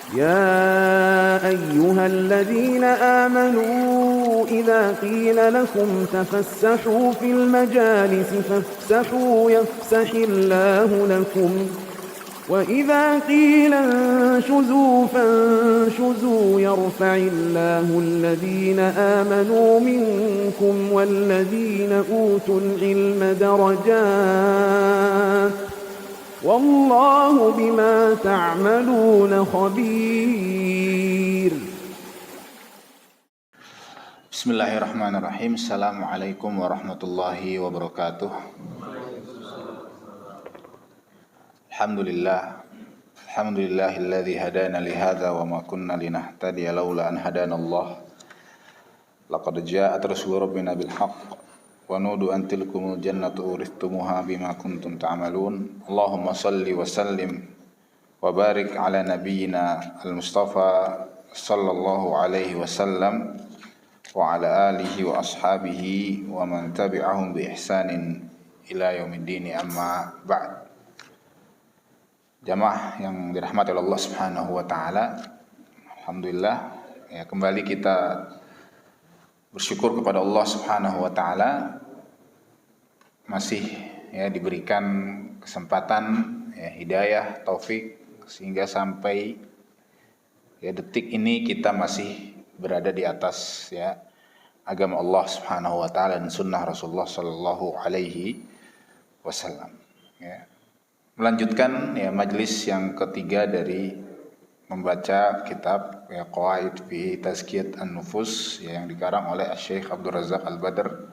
يا أيها الذين آمنوا إذا قيل لكم تفسحوا في المجالس فافسحوا يفسح الله لكم وإذا قيل انشزوا فانشزوا يرفع الله الذين آمنوا منكم والذين أوتوا العلم درجات والله بما تعملون خبير. Bismillahirrahmanirrahim. Assalamualaikum warahmatullahi wabarakatuh. Alhamdulillahilladzi hadana li hadza wa ma kunna linahtadiya laula an hadana Allah. Laqad ja'at rasul rabbina bil haqq wa nudu an tilkumul jannatu uristumuha bima kuntum ta'malun. Allahumma salli wa sallim wa barik ala nabiyyina al-Mustafa sallallahu alaihi wasallam wa ala alihi wa ashabihi wa man tabi'ahum bi ihsanin ila yaumiddin, amma ba'd. Jamaah yang dirahmati oleh Allah Subhanahu wa taala, alhamdulillah ya, kembali kita bersyukur kepada Allah Subhanahu wa taala masih ya diberikan kesempatan ya, hidayah, taufik, sehingga sampai ya detik ini kita masih berada di atas ya agama Allah Subhanahu wa taala dan sunnah Rasulullah sallallahu alaihi wasallam. Ya. Melanjutkan ya majelis yang ketiga dari membaca kitab ya Qawaid fi Tazkiyat An-Nufus ya, yang dikarang oleh Syekh Abdul Razak Al-Badr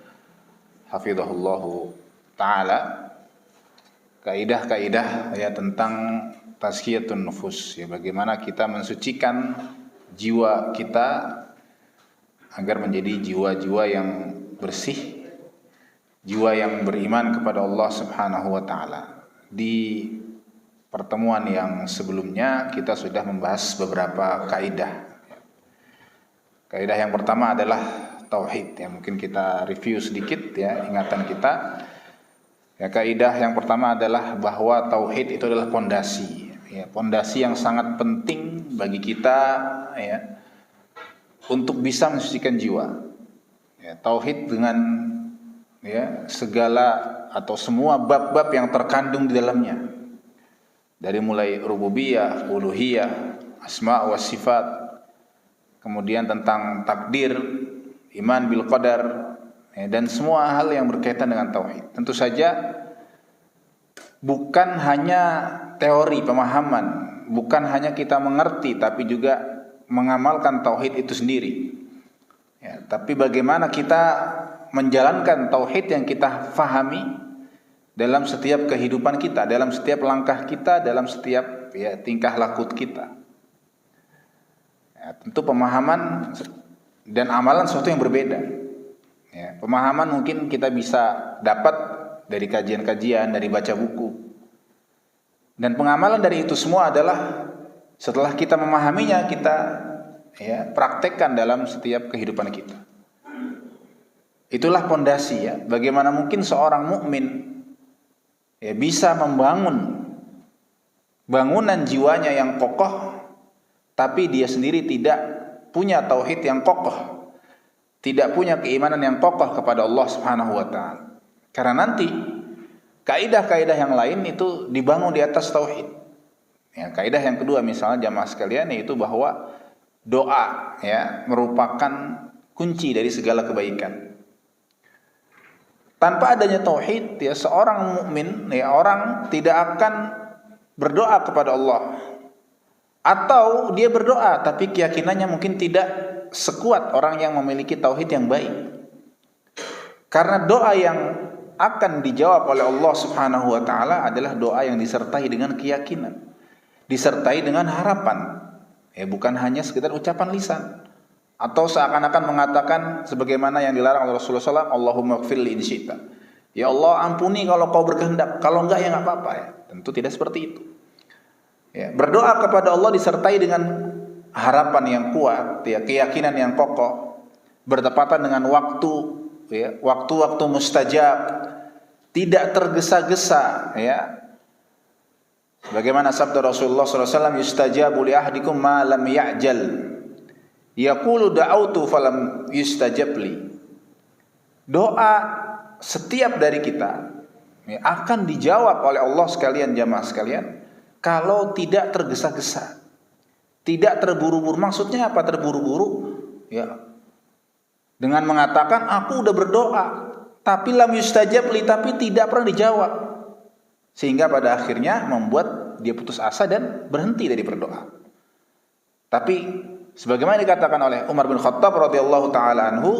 hafizahullahu taala. Kaidah-kaidah ya tentang tazkiyatun nufus ya, bagaimana kita mensucikan jiwa kita agar menjadi jiwa-jiwa yang bersih, jiwa yang beriman kepada Allah Subhanahu wa taala. Di pertemuan yang sebelumnya kita sudah membahas beberapa kaidah. Kaidah yang pertama adalah tauhid ya, mungkin kita review sedikit ya ingatan kita. Ya, kaidah yang pertama adalah bahwa tauhid itu adalah pondasi ya, pondasi yang sangat penting bagi kita ya untuk bisa mensucikan jiwa. Ya, tauhid dengan ya segala atau semua bab-bab yang terkandung di dalamnya, dari mulai rububiyah, uluhiyah, asma wa sifat, kemudian tentang takdir, iman bil qadar ya, dan semua hal yang berkaitan dengan tauhid. Tentu saja bukan hanya teori pemahaman, bukan hanya kita mengerti, tapi juga mengamalkan tauhid itu sendiri ya, tapi bagaimana kita menjalankan tauhid yang kita fahami dalam setiap kehidupan kita, dalam setiap langkah kita, dalam setiap ya tingkah laku kita. Ya, tentu pemahaman dan amalan sesuatu yang berbeda. Ya, pemahaman mungkin kita bisa dapat dari kajian-kajian, dari baca buku. Dan pengamalan dari itu semua adalah setelah kita memahaminya, kita ya praktekkan dalam setiap kehidupan kita. Itulah pondasi ya. Bagaimana mungkin seorang mukmin ya bisa membangun bangunan jiwanya yang kokoh, tapi dia sendiri tidak punya tauhid yang kokoh, tidak punya keimanan yang kokoh kepada Allah Subhanahu wa taala. Karena nanti kaidah-kaidah yang lain itu dibangun di atas tauhid. Ya, kaidah yang kedua misalnya jamaah sekalian, yaitu bahwa doa ya merupakan kunci dari segala kebaikan. Tanpa adanya tauhid ya, seorang mukmin ya, orang tidak akan berdoa kepada Allah, atau dia berdoa tapi keyakinannya mungkin tidak sekuat orang yang memiliki tauhid yang baik. Karena doa yang akan dijawab oleh Allah Subhanahu wa taala adalah doa yang disertai dengan keyakinan, disertai dengan harapan. Ya, bukan hanya sekedar ucapan lisan atau seakan-akan mengatakan sebagaimana yang dilarang oleh Rasulullah SAW, Allahumma ighfirli in syi'ta. Ya Allah, ampuni kalau kau berkehendak, kalau enggak ya enggak apa-apa ya. Tentu tidak seperti itu. Ya, berdoa kepada Allah disertai dengan harapan yang kuat, ya, keyakinan yang kokoh, bertepatan dengan waktu, ya, waktu-waktu mustajab, tidak tergesa-gesa, ya, Bagaimana sabda Rasulullah SAW, yustajabu li ahdikum ma lam ya'jal. Yaqulu da'autu falam yustajab li. Doa setiap dari kita akan dijawab oleh Allah sekalian, jamaah sekalian, kalau tidak tergesa-gesa, tidak terburu-buru. Maksudnya apa terburu-buru? Ya, dengan mengatakan aku udah berdoa, tapi lam yustajab li, tapi tidak pernah dijawab. Sehingga pada akhirnya membuat dia putus asa dan berhenti dari berdoa. Tapi sebagaimana dikatakan oleh Umar bin Khattab radhiyallahu taala anhu,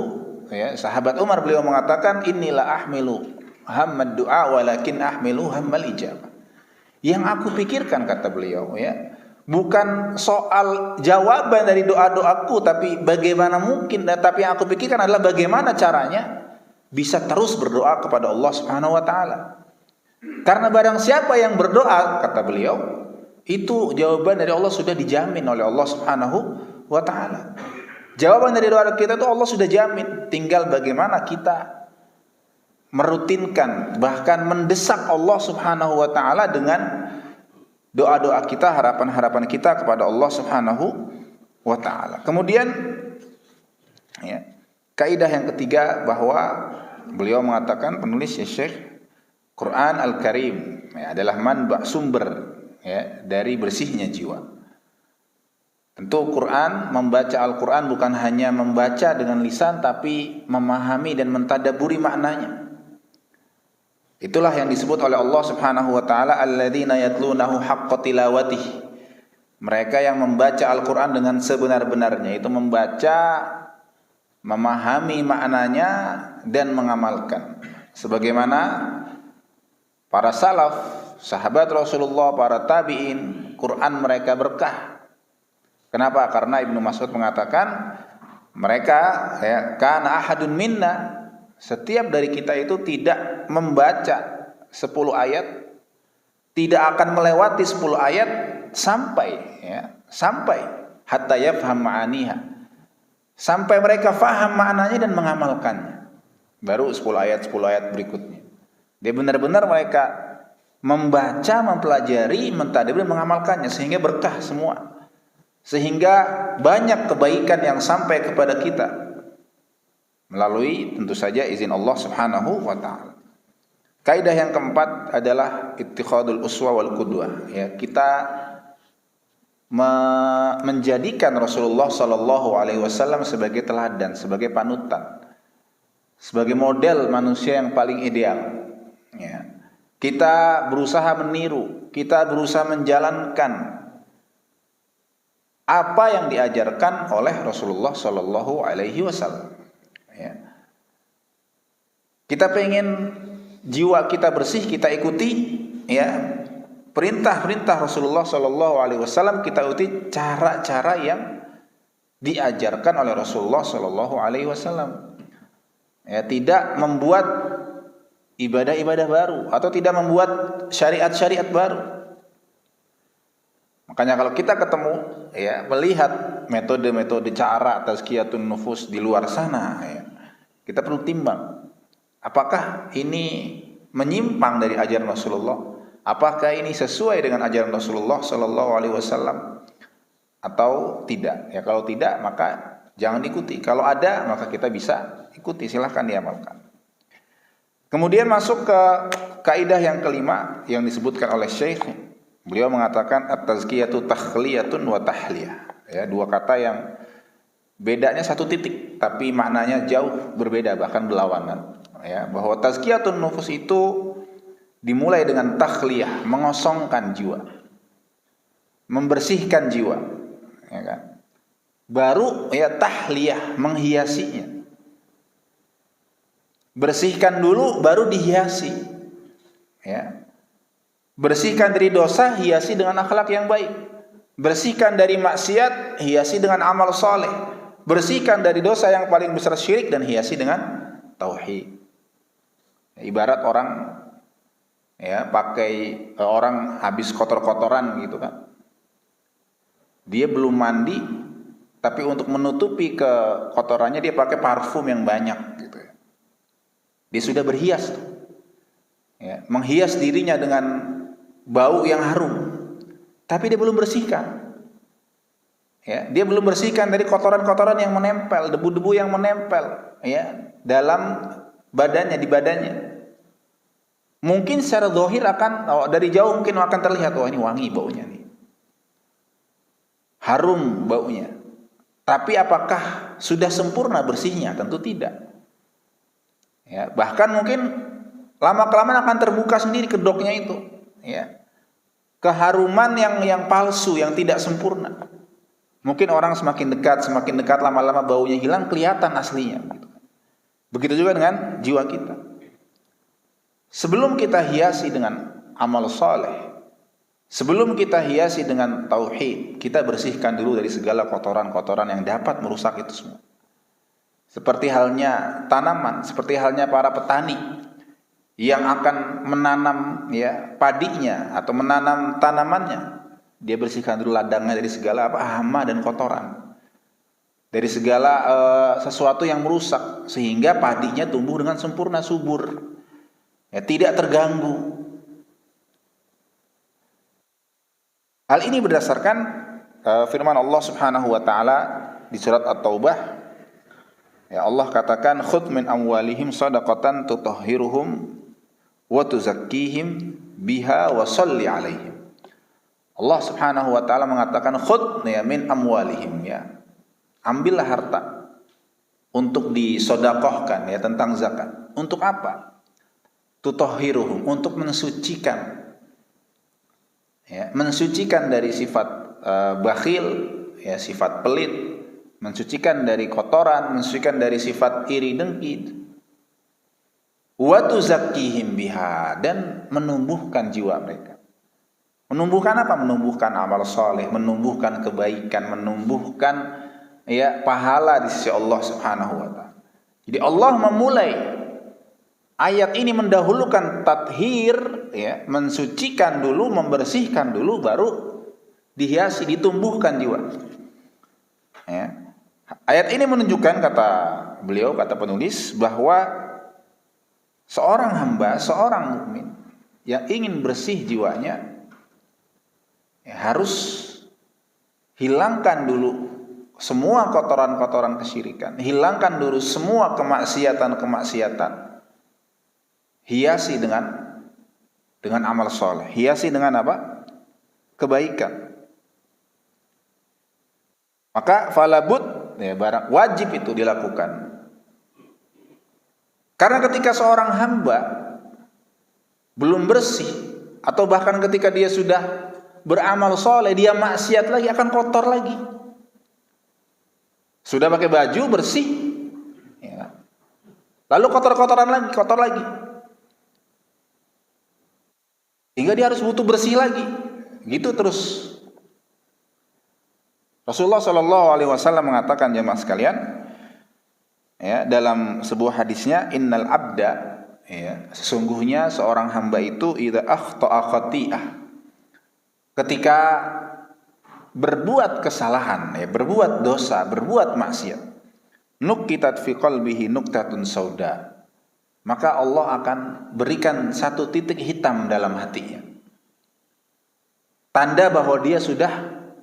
ya, sahabat Umar, beliau mengatakan, inilah ahmilu hammad du'a walakin ahmilu hammal ijabah. Yang aku pikirkan, kata beliau, ya, bukan soal jawaban dari doa-doaku, tapi bagaimana mungkin, tapi yang aku pikirkan adalah bagaimana caranya bisa terus berdoa kepada Allah Subhanahu wa taala. Karena barang siapa yang berdoa, kata beliau, itu jawaban dari Allah sudah dijamin oleh Allah Subhanahu wa taala. Jawaban dari doa kita itu Allah sudah jamin. Tinggal bagaimana kita merutinkan, bahkan mendesak Allah Subhanahu wa taala dengan doa-doa kita, harapan-harapan kita kepada Allah Subhanahu wa taala. Kemudian, ya, kaidah yang ketiga, bahwa beliau mengatakan, penulis, ya, Syekh, Quran Al-Karim, ya, adalah manba, sumber, ya, dari bersihnya jiwa. Tentu Quran, membaca Al-Quran bukan hanya membaca dengan lisan, tapi memahami dan mentadaburi maknanya. Itulah yang disebut oleh Allah Subhanahu wa taala, alladzina yatlunahu haqqa tilawatih. Mereka yang membaca Al-Quran dengan sebenar-benarnya, itu membaca, memahami maknanya dan mengamalkan. Sebagaimana para salaf, sahabat Rasulullah, para tabi'in, Quran mereka berkah. Kenapa? Karena Ibnu Mas'ud mengatakan, mereka, ya, kana ahadun minna, setiap dari kita itu tidak membaca 10 ayat, tidak akan melewati 10 ayat sampai, ya, sampai hatta yafham ma'aniha, sampai mereka faham maknanya dan mengamalkannya. Baru 10 ayat berikutnya. Dia benar-benar mereka membaca, mempelajari, mentadabur, mengamalkannya, sehingga berkah semua. Sehingga banyak kebaikan yang sampai kepada kita melalui tentu saja izin Allah Subhanahu wa taala. Kaidah yang keempat adalah ittikhadul uswa wal qudwah. Ya, kita menjadikan Rasulullah sallallahu alaihi wasallam sebagai teladan, sebagai panutan, sebagai model manusia yang paling ideal. Ya. Kita berusaha meniru, kita berusaha menjalankan apa yang diajarkan oleh Rasulullah sallallahu alaihi wasallam. Ya. Kita pengen jiwa kita bersih, kita ikuti, ya, perintah-perintah Rasulullah sallallahu alaihi wasallam, kita ikuti cara-cara yang diajarkan oleh Rasulullah sallallahu alaihi wasallam. Ya, tidak membuat ibadah-ibadah baru atau tidak membuat syariat-syariat baru. Makanya kalau kita ketemu, ya, melihat metode-metode cara tazkiyatun nufus di luar sana, ya, kita perlu timbang, apakah ini menyimpang dari ajaran Rasulullah? Apakah ini sesuai dengan ajaran Rasulullah sallallahu alaihi wasallam atau tidak? Ya, kalau tidak, maka jangan ikuti. Kalau ada, maka kita bisa ikuti, silahkan diamalkan. Kemudian masuk ke kaidah yang kelima yang disebutkan oleh Syekh. Beliau mengatakan at-tazkiyatu takhliyatun wa tahliyah. Ya, dua kata yang bedanya satu titik, tapi maknanya jauh berbeda, bahkan berlawanan. Ya, bahwa tazkiyatun nufus itu dimulai dengan takhliyah, mengosongkan jiwa, membersihkan jiwa, ya kan? Baru, ya, tahliyah, menghiasinya. Bersihkan dulu, baru dihiasi. Ya. Bersihkan dari dosa, hiasi dengan akhlak yang baik. Bersihkan dari maksiat, hiasi dengan amal soleh. Bersihkan dari dosa yang paling besar syirik, dan hiasi dengan tauhid. Ibarat orang, ya, orang habis kotor-kotoran gitu kan. Dia belum mandi, tapi untuk menutupi kekotorannya dia pakai parfum yang banyak gitu. Dia sudah berhias, ya, menghias dirinya dengan bau yang harum. tapi dia belum bersihkan. Ya, dia belum bersihkan dari kotoran-kotoran yang menempel, debu-debu yang menempel, ya, dalam badannya, di badannya. Mungkin secara zahir dari jauh mungkin akan terlihat, wah ini wangi baunya nih, harum baunya. Tapi apakah sudah sempurna bersihnya? Tentu tidak. Ya, bahkan mungkin lama-kelamaan akan terbuka sendiri kedoknya itu. Ya, keharuman yang palsu, yang tidak sempurna. Mungkin orang semakin dekat, lama-lama baunya hilang, kelihatan aslinya. Begitu juga dengan jiwa kita. Sebelum kita hiasi dengan amal soleh, sebelum kita hiasi dengan tauhid, kita bersihkan dulu dari segala kotoran-kotoran yang dapat merusak itu semua. Seperti halnya tanaman, seperti halnya para petani yang akan menanam, ya, padinya atau menanam tanamannya. Dia bersihkan dulu ladangnya dari segala hama dan kotoran, dari segala sesuatu yang merusak, sehingga padinya tumbuh dengan sempurna, subur, ya, tidak terganggu. Hal ini berdasarkan firman Allah Subhanahu wa taala di surat At-Taubah. Ya, Allah katakan, khudh min amwalihim shadaqatan tutahhiruhum wa tuzakkihim biha wa shalli alaihim. Allah Subhanahu wa taala mengatakan khudh, ya, min amwalihim, ya. Ambillah harta untuk disedekahkan, ya, tentang zakat. Untuk apa? Tutahhiruhum, untuk mensucikan. Ya, mensucikan dari sifat bakhil, ya, sifat pelit, mensucikan dari kotoran, mensucikan dari sifat iri dengki. Wa tuzakkihim biha, dan menumbuhkan jiwa mereka. Menumbuhkan apa? Menumbuhkan amal soleh, menumbuhkan kebaikan, menumbuhkan, ya, pahala di sisi Allah Subhanahu wa taala. Jadi Allah memulai ayat ini mendahulukan tathhir, ya, mensucikan dulu, membersihkan dulu, baru dihiasi, ditumbuhkan jiwa. Ya. Ayat ini menunjukkan, kata beliau, kata penulis, bahwa seorang hamba, seorang mukmin yang ingin bersih jiwanya, ya, harus hilangkan dulu semua kotoran-kotoran kesyirikan, hilangkan dulu semua kemaksiatan-kemaksiatan, hiasi dengan amal soleh, hiasi dengan apa? Kebaikan. Maka falabud, ya, barang wajib itu dilakukan. Karena ketika seorang hamba belum bersih, atau bahkan ketika dia sudah beramal soleh, dia maksiat lagi, akan kotor lagi. Sudah pakai baju bersih, ya, lalu kotor-kotoran lagi, kotor lagi, hingga dia harus butuh bersih lagi, gitu terus. Rasulullah SAW mengatakan, jemaah sekalian, ya, dalam sebuah hadisnya, innal abda, ya, sesungguhnya seorang hamba itu idza akhta'a khati'ah, ketika berbuat kesalahan, ya, berbuat dosa, berbuat maksiat, nukitat fi qalbihi nuktatun sauda, maka Allah akan berikan satu titik hitam dalam hatinya, tanda bahwa dia sudah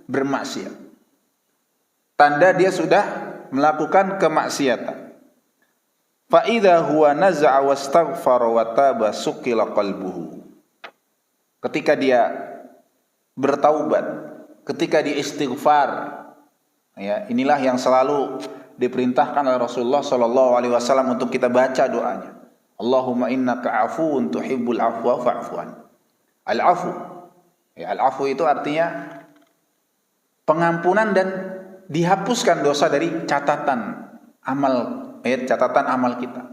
bermaksiat, tanda dia sudah melakukan kemaksiatan. Fa idza huwa naza'a wastaghfara wa taba suqila qalbuhu, ketika dia bertaubat, ketika dia istighfar, ya, inilah yang selalu diperintahkan oleh Rasulullah SAW untuk kita baca doanya. Allahumma innaka afuun tuhibbul afwa fa'fu an. Al-afu, ya, al-afu itu artinya pengampunan dan dihapuskan dosa dari catatan amal, ya, catatan amal kita.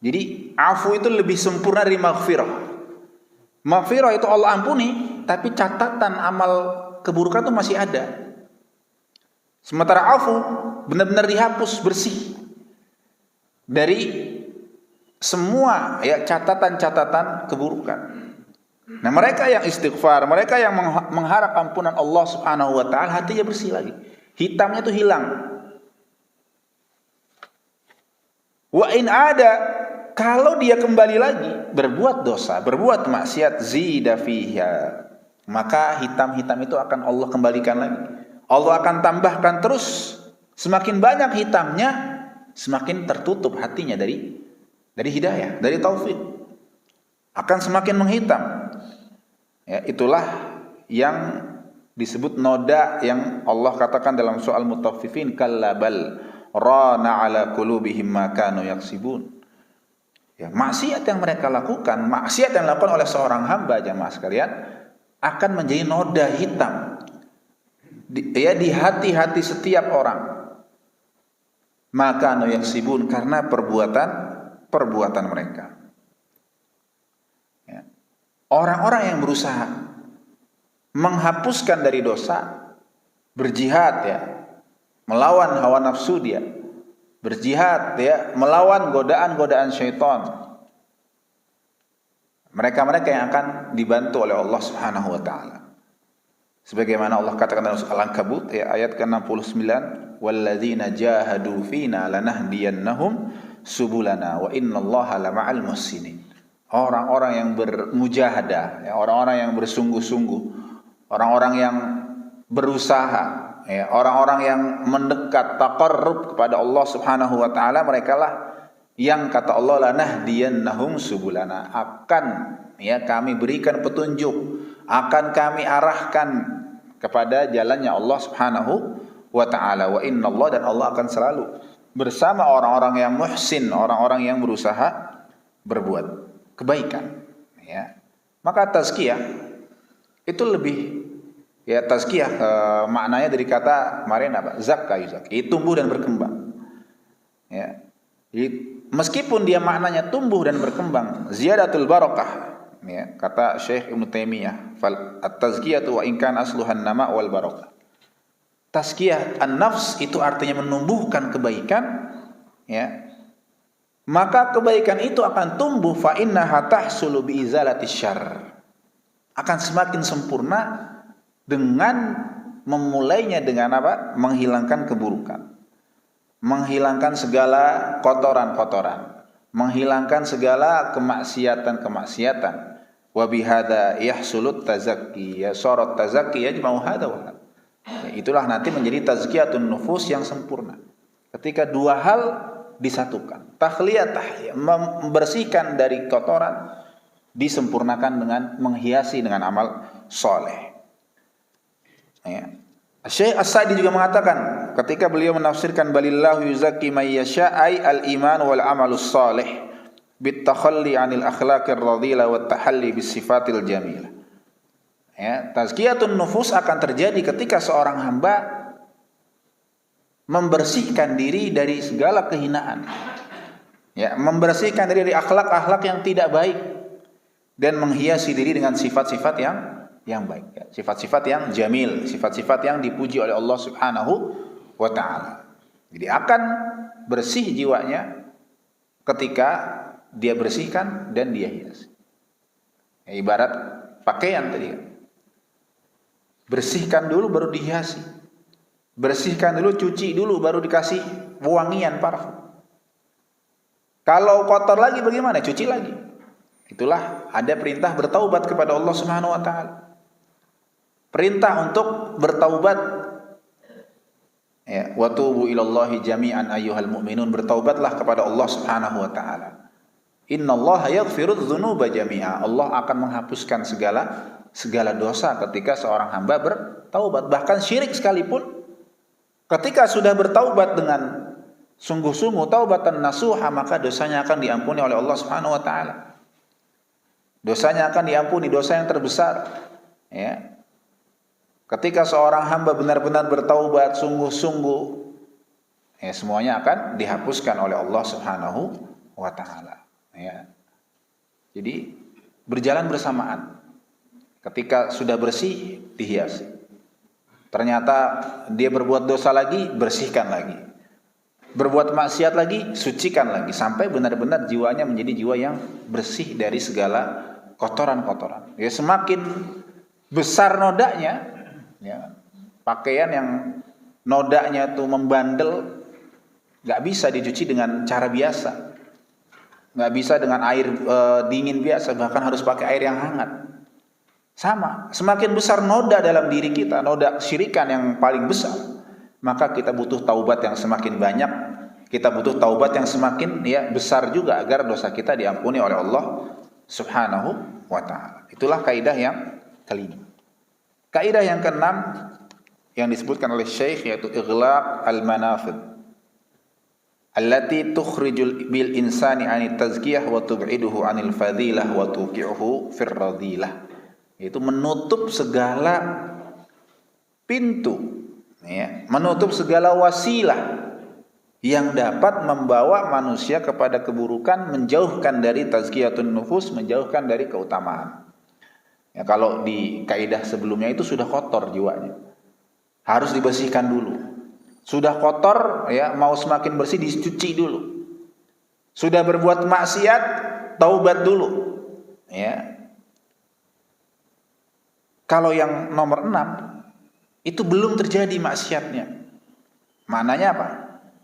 Jadi afu itu lebih sempurna dari maghfirah. Maghfirah itu Allah ampuni, tapi catatan amal keburukan itu masih ada. Sementara afu benar-benar dihapus, bersih dari semua, ya, catatan-catatan keburukan. Nah, mereka yang istighfar, mereka yang mengharap ampunan Allah Subhanahu wa taala, hatinya bersih lagi. Hitamnya itu hilang. Wa in ada, kalau dia kembali lagi berbuat dosa, berbuat maksiat, zida fiha, maka hitam-hitam itu akan Allah kembalikan lagi. Allah akan tambahkan terus. Semakin banyak hitamnya, semakin tertutup hatinya dari hidayah, dari taufik. Akan semakin menghitam. Ya, itulah yang disebut noda yang Allah katakan dalam surah Al-Mutaffifin, kalla bal rana ala qulubihim ma kanu yaksibun. Ya, maksiat yang mereka lakukan, maksiat yang dilakukan oleh seorang hamba, jamaah sekalian, akan menjadi noda hitam di hati-hati setiap orang. Maka yaksibun, karena perbuatan mereka. Ya. Orang-orang yang berusaha menghapuskan dari dosa, berjihad ya, melawan hawa nafsu dia, berjihad ya, melawan godaan-godaan syaitan. Mereka-mereka yang akan dibantu oleh Allah Subhanahu wa taala. Sebagaimana Allah katakan dalam surah Al-Ankabut ayat ke-69, walladzina jahadu fina lanahdiyannahum subulana wa innallaha lama'al muhsinin. Orang-orang yang bermujahadah, ya, orang-orang yang bersungguh-sungguh, orang-orang yang berusaha, ya, orang-orang yang mendekat taqarrub kepada Allah Subhanahu wa taala, merekalah yang kata Allah lanahdiyannahum subulana, akan ya kami berikan petunjuk, akan kami arahkan kepada jalannya Allah Subhanahu wa taala. Wa innallaha, dan Allah akan selalu bersama orang-orang yang muhsin, orang-orang yang berusaha berbuat kebaikan, ya. Maka tazkiyah itu lebih, ya, tazkiyah maknanya dari kata kemarin apa? Zakka, tumbuh dan berkembang. Ya. Jadi meskipun dia maknanya tumbuh dan berkembang, ziyadatul barakah. Ya, kata Syekh Ibnu Taimiyah, fal at-tazkiyatu wa in kana asluhan nama wal barakah. Tazkiyah an-nafs itu artinya menumbuhkan kebaikan, ya. Maka kebaikan itu akan tumbuh, fa innaha tahsulu bi izalati syarr. Akan semakin sempurna dengan memulainya dengan apa? Menghilangkan keburukan. Menghilangkan segala kotoran-kotoran, menghilangkan segala kemaksiatan-kemaksiatan. Wa bihadza yahsulut tazakki, ya sorot tazakki yajma'u hadza wa hadza. Itulah nanti menjadi tazkiyatun nufus yang sempurna. Ketika dua hal disatukan, tahliyah, membersihkan dari kotoran, disempurnakan dengan menghiasi dengan amal soleh. Ya. Syekh As-Sa'di juga mengatakan ketika beliau menafsirkan balillahu yuzakki may yasha ay al-iman wal amalus salih bit takhalli 'anil akhlaqir radhilah wat tahalli bis sifatil jamilah. Ya, tazkiyatun nufus akan terjadi ketika seorang hamba membersihkan diri dari segala kehinaan. Ya, membersihkan diri dari akhlak-akhlak yang tidak baik dan menghiasi diri dengan sifat-sifat yang baik, ya. Sifat-sifat yang jamil, sifat-sifat yang dipuji oleh Allah Subhanahu wa taala. Jadi akan bersih jiwanya ketika dia bersihkan dan dia hias. Ya, ibarat pakaian tadi kan. Bersihkan dulu baru dihiasi. Bersihkan dulu, cuci dulu baru dikasih wangian parfum. Kalau kotor lagi bagaimana? Cuci lagi. Itulah ada perintah bertaubat kepada Allah Subhanahu wa taala. Perintah untuk bertaubat. Ya, wa tubu ilallahi jami'an ayyuhal mu'minun, bertaubatlah kepada Allah Subhanahu wa taala. Innallaha yaghfirudz dzunuba jami'a. Allah akan menghapuskan segala dosa ketika seorang hamba bertaubat, bahkan syirik sekalipun. Ketika sudah bertaubat dengan sungguh-sungguh, taubatan nasuha, maka dosanya akan diampuni oleh Allah Subhanahu wa taala. Dosanya akan diampuni, dosa yang terbesar. Ya. Ketika seorang hamba benar-benar bertaubat sungguh-sungguh, ya, semuanya akan dihapuskan oleh Allah Subhanahu wa taala. Ya. Jadi berjalan bersamaan. Ketika sudah bersih, dihiasi. Ternyata dia berbuat dosa lagi, bersihkan lagi. Berbuat maksiat lagi, sucikan lagi, sampai benar-benar jiwanya menjadi jiwa yang bersih dari segala kotoran-kotoran. Ya, semakin besar nodanya, ya, pakaian yang nodanya tuh membandel, nggak bisa dicuci dengan cara biasa, nggak bisa dengan air dingin biasa, bahkan harus pakai air yang hangat. Sama, semakin besar noda dalam diri kita, noda syirikan yang paling besar, maka kita butuh taubat yang semakin banyak, kita butuh taubat yang semakin besar juga agar dosa kita diampuni oleh Allah Subhanahu wa ta'ala. Itulah kaidah yang kelima. Kaidah yang keenam yang disebutkan oleh Syekh yaitu ighlaq al-manafid allati tukhrijul bil insani 'anil tazkiyah wa tub'iduhu 'anil fadilah wa tuqi'uhu fir radilah. Itu menutup segala pintu, menutup segala wasilah yang dapat membawa manusia kepada keburukan, menjauhkan dari tazkiyatun nufus, menjauhkan dari keutamaan. Ya, kalau di kaidah sebelumnya itu sudah kotor jiwanya, harus dibersihkan dulu. Sudah kotor, mau semakin bersih dicuci dulu. Sudah berbuat maksiat, taubat dulu. Kalau yang nomor 6 itu belum terjadi maksiatnya. Maknanya apa?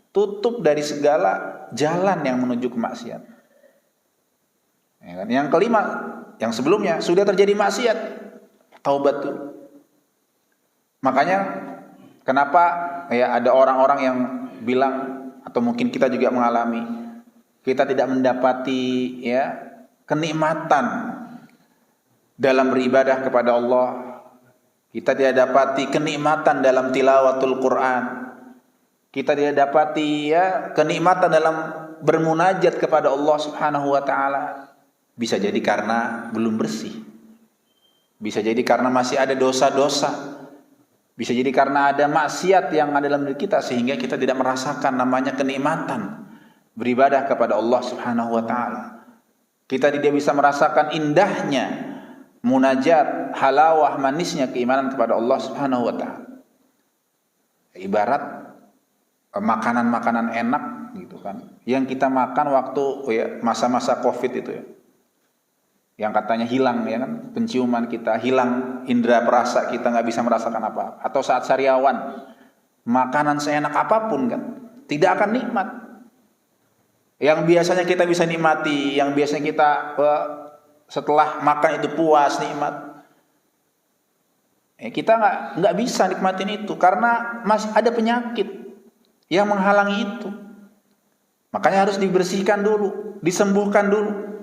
Tutup dari segala jalan yang menuju ke maksiat. Yang kelima, yang sebelumnya sudah terjadi maksiat, taubat dulu. Makanya kenapa ada orang-orang yang bilang, atau mungkin kita juga mengalami, kita tidak mendapati kenikmatan dalam beribadah kepada Allah, kita tidak dapati kenikmatan dalam tilawatul Quran, kita tidak dapati kenikmatan dalam bermunajat kepada Allah Subhanahu wa ta'ala. Bisa jadi karena belum bersih, bisa jadi karena masih ada dosa-dosa, bisa jadi karena ada maksiat yang ada dalam diri kita, sehingga kita tidak merasakan namanya kenikmatan beribadah kepada Allah Subhanahu wa ta'ala. Kita tidak bisa merasakan indahnya munajat, halawah, manisnya keimanan kepada Allah Subhanahu wa ta'ala. Ibarat makanan-makanan enak gitu kan, yang kita makan waktu masa-masa Covid itu yang katanya hilang kan, penciuman kita hilang, indera perasa kita nggak bisa merasakan apa, atau saat sariawan, makanan seenak apapun kan tidak akan nikmat. Yang biasanya kita bisa nikmati, yang biasanya kita setelah makan itu puas, nikmat, kita nggak bisa nikmatin itu karena masih ada penyakit yang menghalangi itu. Makanya harus dibersihkan dulu, disembuhkan dulu,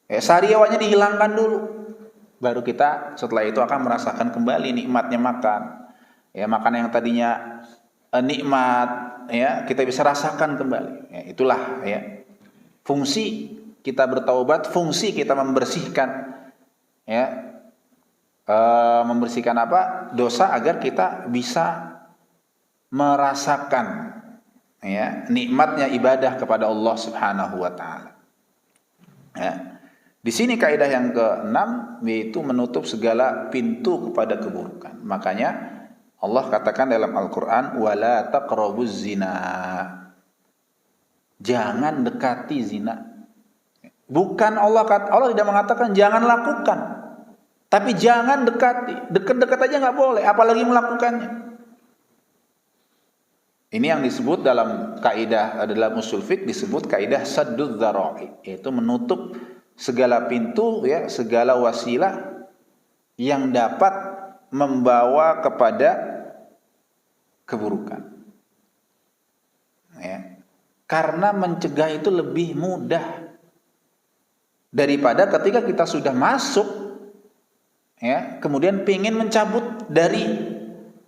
sariawannya dihilangkan dulu, baru kita setelah itu akan merasakan kembali nikmatnya makan. Makanan yang tadinya nikmat, kita bisa rasakan kembali. Itulah fungsi kita bertaubat, fungsi kita membersihkan membersihkan dosa, agar kita bisa merasakan nikmatnya ibadah kepada Allah Subhanahu wa ta'ala. Di sini kaidah yang ke-6 yaitu menutup segala pintu kepada keburukan. Makanya Allah katakan dalam Al-Qur'an, wala taqrabuz zina. Jangan dekati zina. Bukan Allah tidak mengatakan jangan lakukan, tapi jangan dekati. Dekat-dekat aja nggak boleh, apalagi melakukannya. Ini yang disebut dalam kaidah, dalam usul fiqh disebut kaidah sadduz dzara'i, yaitu menutup segala pintu, segala wasilah yang dapat membawa kepada keburukan. Karena mencegah itu lebih mudah daripada ketika kita sudah masuk, kemudian pengen mencabut dari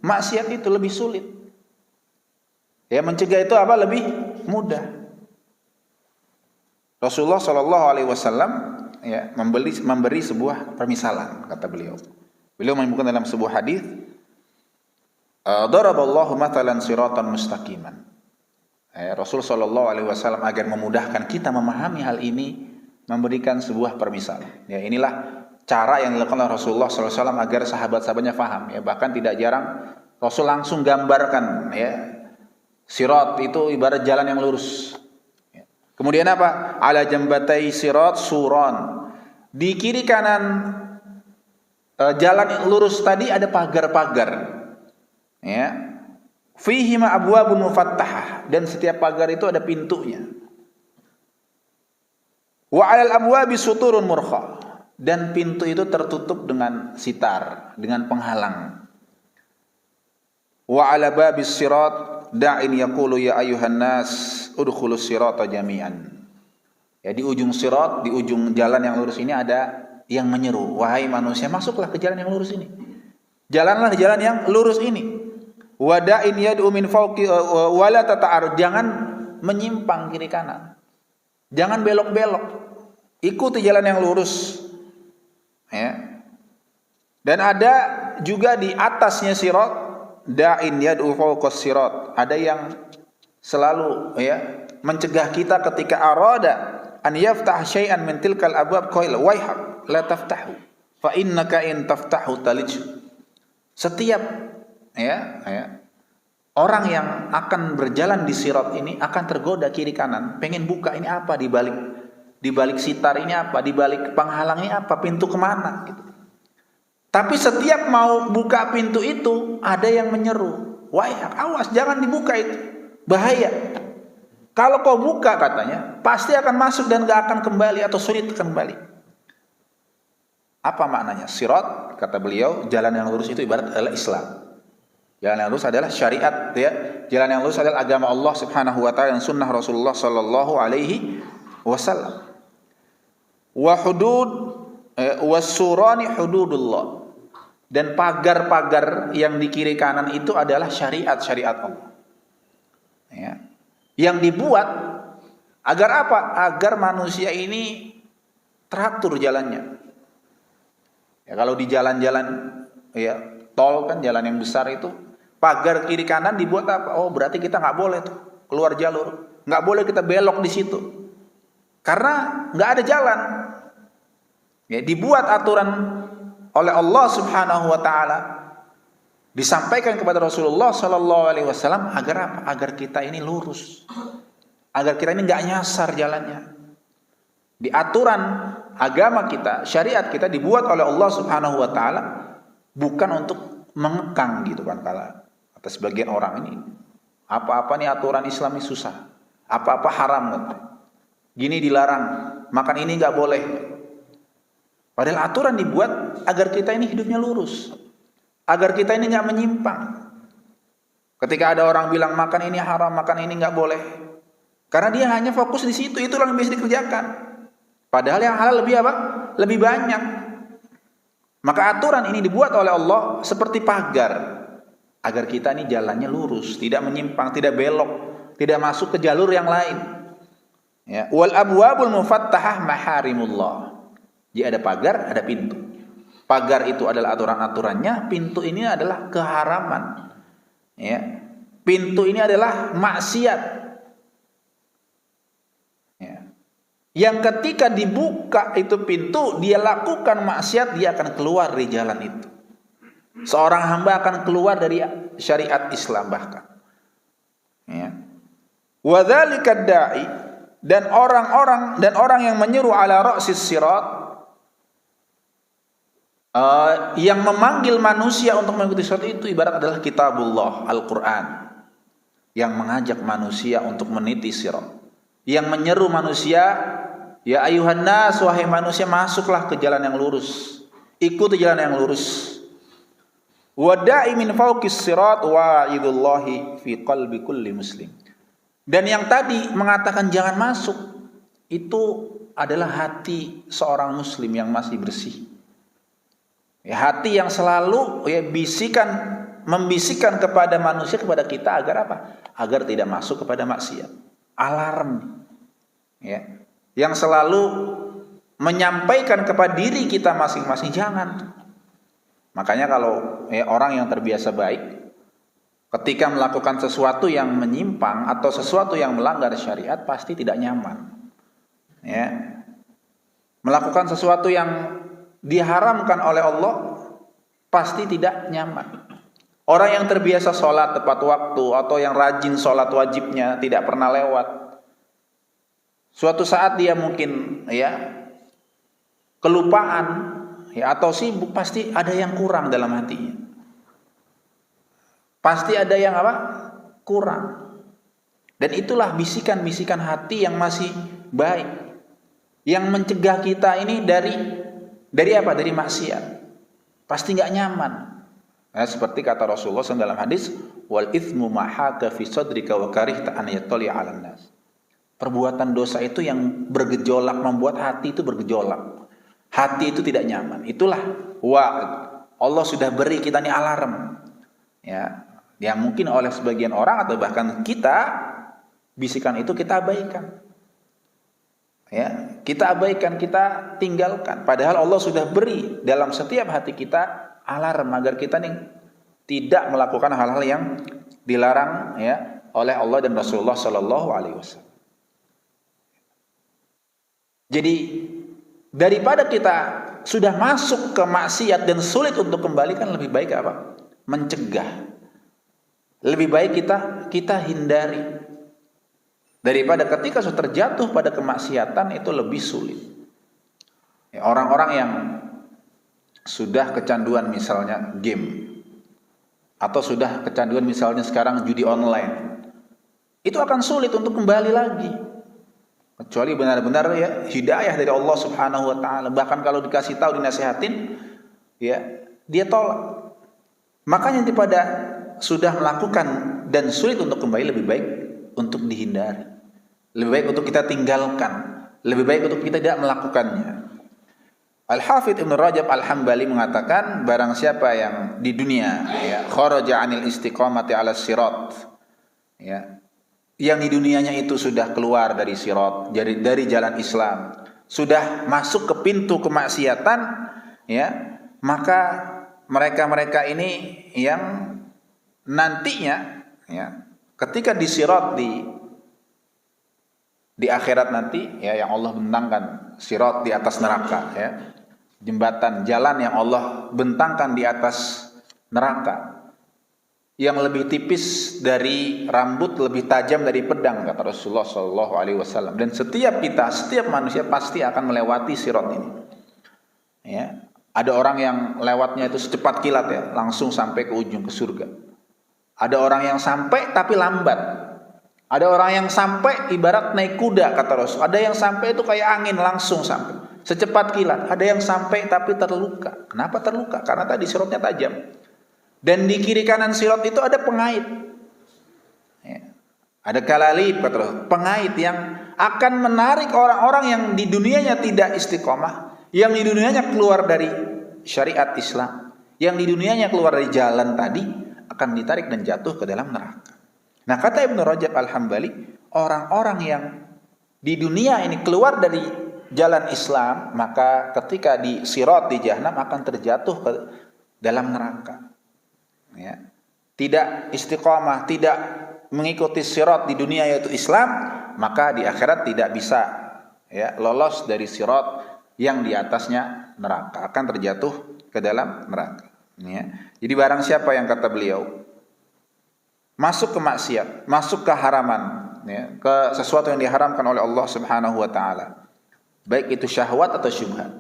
maksiat itu lebih sulit. Mencegah itu lebih mudah. Rasulullah Shallallahu Alaihi Wasallam memberi sebuah permisalan, kata beliau. Beliau menyebutkan dalam sebuah hadis, daraballahu mathalan siratan mustaqiman. Rasul Shallallahu Alaihi Wasallam agar memudahkan kita memahami hal ini, memberikan sebuah permisalan. Inilah cara yang dilakukan oleh Rasulullah SAW agar sahabat-sahabatnya faham. Bahkan tidak jarang Rasul langsung gambarkan. Sirat itu ibarat jalan yang lurus. Kemudian apa? Ala jambatai sirat suran. Di kiri kanan jalan yang lurus tadi ada pagar-pagar. Fihima abwabun mufattahah, dan setiap pagar itu ada pintunya. Wa 'alal abwabi suturun murkha. dan pintu itu tertutup dengan sitar, dengan penghalang. Wa 'ala babis sirat da'in yaqulu ya ayyuhan nas udkhulus sirata jami'an. Ya, di ujung sirat, di ujung jalan yang lurus ini ada yang menyeru, wahai manusia, masuklah ke jalan yang lurus ini. Jalanlah di jalan yang lurus ini. Wa da'in yad'u min fawqi wa la tata'arud. Jangan menyimpang kiri kanan. Jangan belok-belok. Ikuti jalan yang lurus. Ya. Dan ada juga di atasnya sirat, da'in yad'u fawqas sirat. Ada yang selalu ya mencegah kita ketika arada an yaftah syai'an min tilkal abwab qaila waihak la taftahu fa innaka in taftahu talij. Setiap orang yang akan berjalan di sirat ini akan tergoda kiri kanan, pengen buka ini apa di balik sitar ini apa, di balik penghalang ini apa, pintu kemana gitu. Tapi setiap mau buka pintu itu ada yang menyeru, waihak, awas jangan dibuka itu, bahaya. Kalau kau buka katanya, pasti akan masuk dan gak akan kembali atau sulit kembali. Apa maknanya? Sirat, kata beliau, jalan yang lurus itu ibarat adalah Islam. Jalan yang lurus adalah syariat, ya. Jalan yang lurus adalah agama Allah Subhanahu wa taala dan sunnah Rasulullah sallallahu alaihi wasallam. Wa hudud wasurani hududullah. Dan pagar-pagar yang di kiri kanan itu adalah syariat-syariat Allah. Ya. Yang dibuat agar apa? Agar manusia ini teratur jalannya. Ya, kalau di jalan-jalan ya tol kan, jalan yang besar itu pagar kiri kanan dibuat apa? Oh, berarti kita nggak boleh tuh keluar jalur, nggak boleh kita belok di situ, karena nggak ada jalan. Ya, dibuat aturan oleh Allah Subhanahu Wa Taala, disampaikan kepada Rasulullah Sallallahu Alaihi Wasallam agar apa? Agar kita ini lurus, agar kita ini nggak nyasar jalannya. Di aturan agama kita, syariat kita dibuat oleh Allah Subhanahu Wa Taala bukan untuk mengekang gitu kan, kalau kata sebagian orang ini apa-apa nih aturan Islam ini susah, apa-apa haram gitu. Gini dilarang, makan ini nggak boleh. Padahal aturan dibuat agar kita ini hidupnya lurus, agar kita ini nggak menyimpang. Ketika ada orang bilang makan ini haram, makan ini nggak boleh, karena dia hanya fokus di situ, itulah yang bisa dikerjakan. Padahal yang halal lebih apa? Lebih banyak. Maka aturan ini dibuat oleh Allah seperti pagar, agar kita ini jalannya lurus, tidak menyimpang, tidak belok, tidak masuk ke jalur yang lain. Ya, wal abwabul mufattahah maharimullah. Jadi ada pagar, ada pintu. Pagar itu adalah aturan-aturannya, pintu ini adalah keharaman. Ya. Pintu ini adalah maksiat. Ya. Yang ketika dibuka itu pintu, dia lakukan maksiat, dia akan keluar dari jalan itu. Seorang hamba akan keluar dari syariat Islam bahkan. Ya. Wa dzalika da'i, dan orang yang menyeru ala ra'sis sirat, yang memanggil manusia untuk mengikuti sirat itu ibarat adalah kitabullah, Al-Quran, yang mengajak manusia untuk meniti sirat, yang menyeru manusia, ya ayuhan nas, wahai manusia, masuklah ke jalan yang lurus, ikuti jalan yang lurus. Wada'i min fawqis sirat wa'idullahi fi qalbi kulli muslim. Dan yang tadi mengatakan jangan masuk, itu adalah hati seorang muslim yang masih bersih. Ya, hati yang selalu ya membisikkan kepada manusia, kepada kita agar apa? Agar tidak masuk kepada maksiat. Alarm. Ya. Yang selalu menyampaikan kepada diri kita masing-masing, jangan. Makanya kalau orang yang terbiasa baik, ketika melakukan sesuatu yang menyimpang atau sesuatu yang melanggar syariat, pasti tidak nyaman. Ya. Melakukan sesuatu yang diharamkan oleh Allah, pasti tidak nyaman. Orang yang terbiasa sholat tepat waktu atau yang rajin sholat wajibnya tidak pernah lewat, suatu saat dia mungkin kelupaan atau sibuk, pasti ada yang kurang dalam hatinya. Pasti ada yang kurang. Dan itulah bisikan-bisikan hati yang masih baik, yang mencegah kita ini dari Dari apa? Dari maksiat. Pasti nggak nyaman. Nah, seperti kata Rasulullah SAW dalam hadis, wal ithmu ma haka fi sadrika wa karihta an yattali 'alan nas. Perbuatan dosa itu yang bergejolak, membuat hati itu bergejolak. Hati itu tidak nyaman. Itulah Allah sudah beri kita nih alarm. Ya, yang mungkin oleh sebagian orang atau bahkan kita, bisikan itu kita abaikan. Ya, kita abaikan, kita tinggalkan. Padahal Allah sudah beri dalam setiap hati kita alarm agar kita nih tidak melakukan hal-hal yang dilarang ya oleh Allah dan Rasulullah Sallallahu Alaihi Wasallam. Jadi daripada kita sudah masuk ke maksiat dan sulit untuk kembali, kan lebih baik apa? Mencegah. Lebih baik kita hindari daripada ketika sudah terjatuh pada kemaksiatan itu lebih sulit. Ya, orang-orang yang sudah kecanduan misalnya game atau sudah kecanduan misalnya sekarang judi online, itu akan sulit untuk kembali lagi. Kecuali benar-benar ya hidayah dari Allah Subhanahu wa taala. Bahkan kalau dikasih tahu, dinasihatin, ya dia tolak. Makanya daripada sudah melakukan dan sulit untuk kembali, lebih baik untuk dihindari. Lebih baik untuk kita tinggalkan. Lebih baik untuk kita tidak melakukannya. Al-Hafidz Ibnu Rajab Al-Hambali mengatakan, barang siapa yang di dunia ya kharaja 'anil istiqamati 'ala sirat, ya, yang di dunianya itu sudah keluar dari sirat, dari jalan Islam, sudah masuk ke pintu kemaksiatan, ya, maka mereka-mereka ini yang nantinya ya ketika di sirat di akhirat nanti ya, yang Allah bentangkan sirat di atas neraka ya, jembatan jalan yang Allah bentangkan di atas neraka yang lebih tipis dari rambut, lebih tajam dari pedang, kata Rasulullah Shallallahu Alaihi Wasallam. Dan setiap manusia pasti akan melewati sirat ini ya. Ada orang yang lewatnya itu secepat kilat ya, langsung sampai ke ujung, ke surga. Ada orang yang sampai tapi lambat. Ada orang yang sampai ibarat naik kuda, kata Rasul. Ada yang sampai itu kayak angin, langsung sampai secepat kilat. Ada yang sampai tapi terluka. Kenapa terluka? Karena tadi siratnya tajam. Dan di kiri kanan sirat itu ada pengait. Ya. Ada kalalib, kata Rasul, pengait yang akan menarik orang-orang yang di dunianya tidak istiqomah, yang di dunianya keluar dari syariat Islam, yang di dunianya keluar dari jalan tadi, akan ditarik dan jatuh ke dalam neraka. Nah, kata Ibnu Rajab Al-Hambali, orang-orang yang di dunia ini keluar dari jalan Islam, maka ketika di sirat, di jahanam, akan terjatuh ke dalam neraka. Ya. Tidak istiqomah, tidak mengikuti sirat di dunia yaitu Islam, maka di akhirat tidak bisa ya lolos dari sirat yang di atasnya neraka, akan terjatuh ke dalam neraka. Ya. Jadi barang siapa yang, kata beliau, masuk ke maksiat, masuk ke haraman, ya, ke sesuatu yang diharamkan oleh Allah Subhanahu wa taala, baik itu syahwat atau syubhat.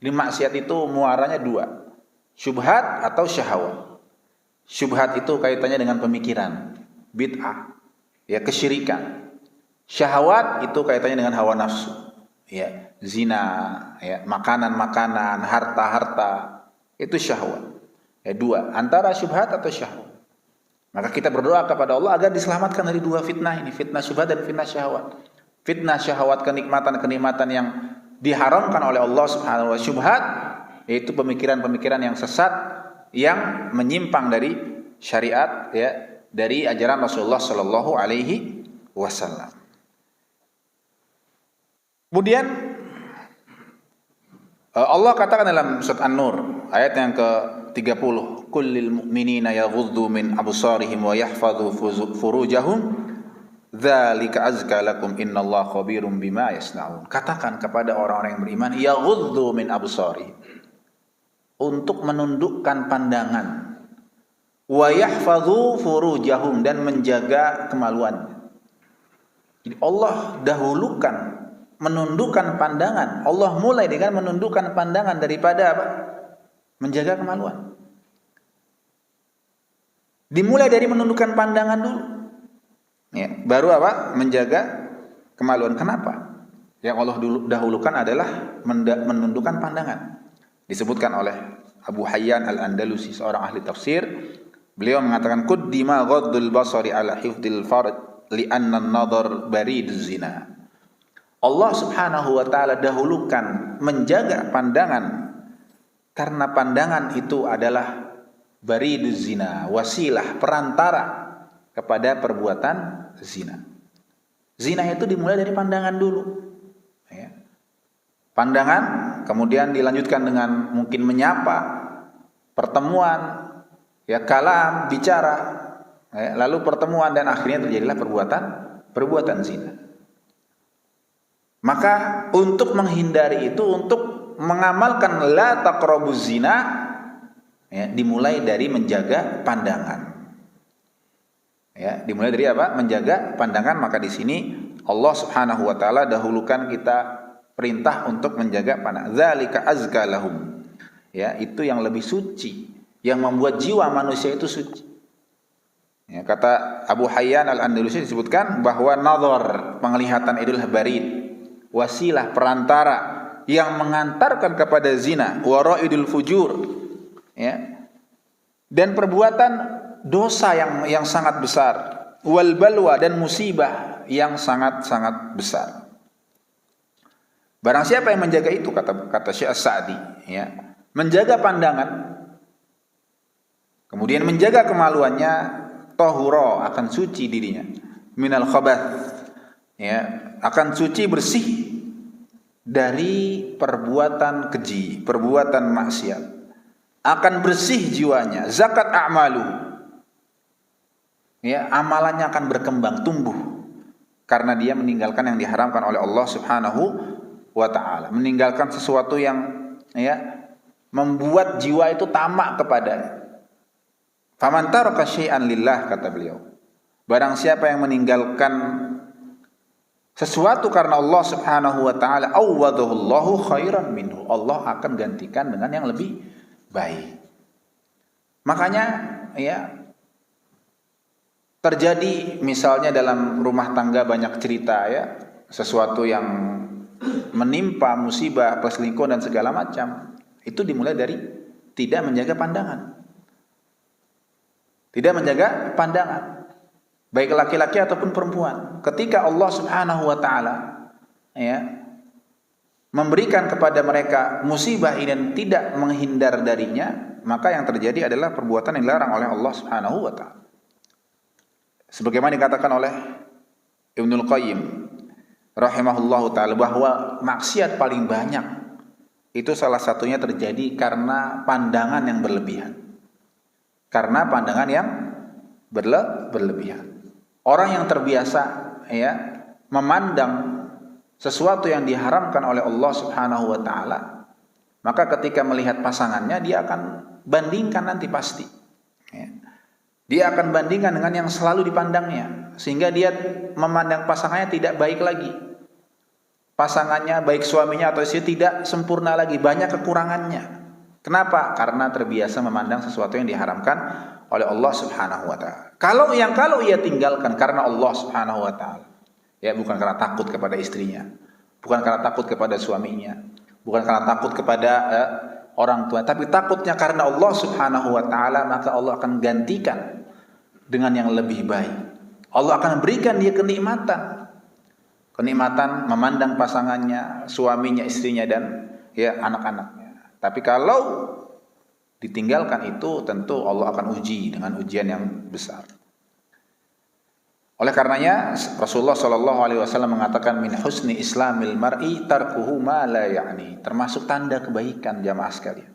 Jadi maksiat itu muaranya dua, syubhat atau syahwat. Syubhat itu kaitannya dengan pemikiran, bid'ah, ya, kesyirikan. Syahwat itu kaitannya dengan hawa nafsu, ya, zina, ya, makanan-makanan, harta-harta, itu syahwat. Ya, dua, antara syubhat atau syahwat. Maka kita berdoa kepada Allah agar diselamatkan dari dua fitnah ini, fitnah syubhat dan fitnah syahwat. Fitnah syahwat, kenikmatan-kenikmatan yang diharamkan oleh Allah Subhanahu wa taala. Syubhat yaitu pemikiran-pemikiran yang sesat, yang menyimpang dari syariat, ya, dari ajaran Rasulullah Sallallahu Alaihi Wasallam. Kemudian Allah katakan dalam surat An-Nur ayat yang ke-30, kullil mu'minina yaghuddu min absarihim wa yahfadhu furujahum dzalika azka lakum innallaha khabirum bima yasnaun. Katakan kepada orang-orang yang beriman, yaghuddu min absarihim, untuk menundukkan pandangan, wa yahfadhu furujahum, dan menjaga kemaluannya. Jadi Allah dahulukan menundukkan pandangan. Allah mulai dengan menundukkan pandangan daripada apa? Menjaga kemaluan. Dimulai dari menundukkan pandangan dulu. Ya, baru apa? Menjaga kemaluan. Kenapa? Yang Allah dahulukan adalah menundukkan pandangan. Disebutkan oleh Abu Hayyan Al-Andalusi, seorang ahli tafsir. Beliau mengatakan quddima ghaddul basari ala hifdzil farj li'anna an-nadhar bariduz zina. Allah Subhanahu wa taala dahulukan menjaga pandangan karena pandangan itu adalah bariduz zina, wasilah, perantara kepada perbuatan zina. Zina itu dimulai dari pandangan dulu. Ya. Pandangan, kemudian dilanjutkan dengan mungkin menyapa, pertemuan, ya, kalam, bicara, ya, lalu pertemuan, dan akhirnya terjadilah perbuatan zina. Maka untuk menghindari itu, untuk mengamalkan la taqrabuz zina, ya, dimulai dari menjaga pandangan. Ya, dimulai dari apa? Menjaga pandangan. Maka di sini Allah Subhanahu wa taala dahulukan kita perintah untuk menjaga pandangan. Dzalika azka lahum. Ya, itu yang lebih suci, yang membuat jiwa manusia itu suci. Ya, kata Abu Hayyan Al-Andalusi disebutkan bahwa nazar, penglihatan itulah barid, wasilah, perantara yang mengantarkan kepada zina, waraidul fujur, ya. Dan perbuatan dosa yang sangat besar, wal balwa, dan musibah yang sangat-sangat besar. Barang siapa yang menjaga itu, kata Syekh As-Sa'di, ya, menjaga pandangan, kemudian menjaga kemaluannya, tahura, akan suci dirinya, minal khabath, ya, akan suci, bersih dari perbuatan keji, perbuatan maksiat, akan bersih jiwanya, zakat a'malu, ya, amalannya akan berkembang, tumbuh, karena dia meninggalkan yang diharamkan oleh Allah Subhanahu wa ta'ala, meninggalkan sesuatu yang, ya, membuat jiwa itu tamak kepadanya. Faman taraka syai'an lillah, kata beliau, barang siapa yang meninggalkan sesuatu karena Allah Subhanahu wa ta'ala, awwadahullahu khairan minhu, Allah akan gantikan dengan yang lebih baik. Makanya, ya, terjadi misalnya dalam rumah tangga banyak cerita, ya, sesuatu yang menimpa, musibah, perselingkuhan dan segala macam, itu dimulai dari tidak menjaga pandangan. Tidak menjaga pandangan, baik laki-laki ataupun perempuan. Ketika Allah Subhanahu wa ta'ala, ya, memberikan kepada mereka musibah ini dan tidak menghindar darinya, maka yang terjadi adalah perbuatan yang dilarang oleh Allah Subhanahu wa ta'ala. Sebagaimana dikatakan oleh Ibnul Qayyim rahimahullahu ta'ala, bahwa maksiat paling banyak itu salah satunya terjadi karena pandangan yang berlebihan. Karena pandangan yang berlebihan. Orang yang terbiasa, ya, memandang sesuatu yang diharamkan oleh Allah Subhanahu wa ta'ala, maka ketika melihat pasangannya, dia akan bandingkan nanti pasti, ya. Dia akan bandingkan dengan yang selalu dipandangnya, sehingga dia memandang pasangannya tidak baik lagi. Pasangannya, baik suaminya atau istri, tidak sempurna lagi, banyak kekurangannya. Kenapa? Karena terbiasa memandang sesuatu yang diharamkan oleh Allah Subhanahu wa ta'ala. Kalau ia tinggalkan karena Allah Subhanahu wa ta'ala, ya, bukan karena takut kepada istrinya, bukan karena takut kepada suaminya, bukan karena takut kepada orang tua, tapi takutnya karena Allah Subhanahu wa ta'ala, maka Allah akan gantikan dengan yang lebih baik. Allah akan berikan dia kenikmatan memandang pasangannya, suaminya, istrinya, dan, ya, anak-anaknya. Tapi kalau ditinggalkan itu, tentu Allah akan uji dengan ujian yang besar. Oleh karenanya Rasulullah SAW mengatakan, min husni islamil mar'i tarkuhu ma la ya'ni. Termasuk tanda kebaikan, jamaah sekalian,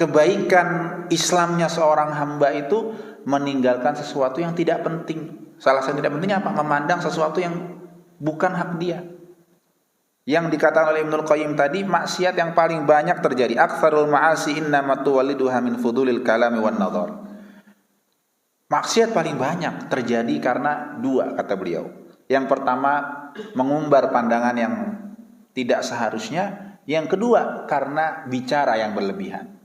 kebaikan Islamnya seorang hamba itu meninggalkan sesuatu yang tidak penting. Salah satu tidak pentingnya apa? Memandang sesuatu yang bukan hak dia. Yang dikatakan oleh Ibnul Qayyim tadi, maksiat yang paling banyak terjadi, aktsarul ma'asi innama tuwalliduha min fudulil kalami wan nadhar. Maksiat paling banyak terjadi karena dua, kata beliau. Yang pertama, mengumbar pandangan yang tidak seharusnya. Yang kedua, karena bicara yang berlebihan.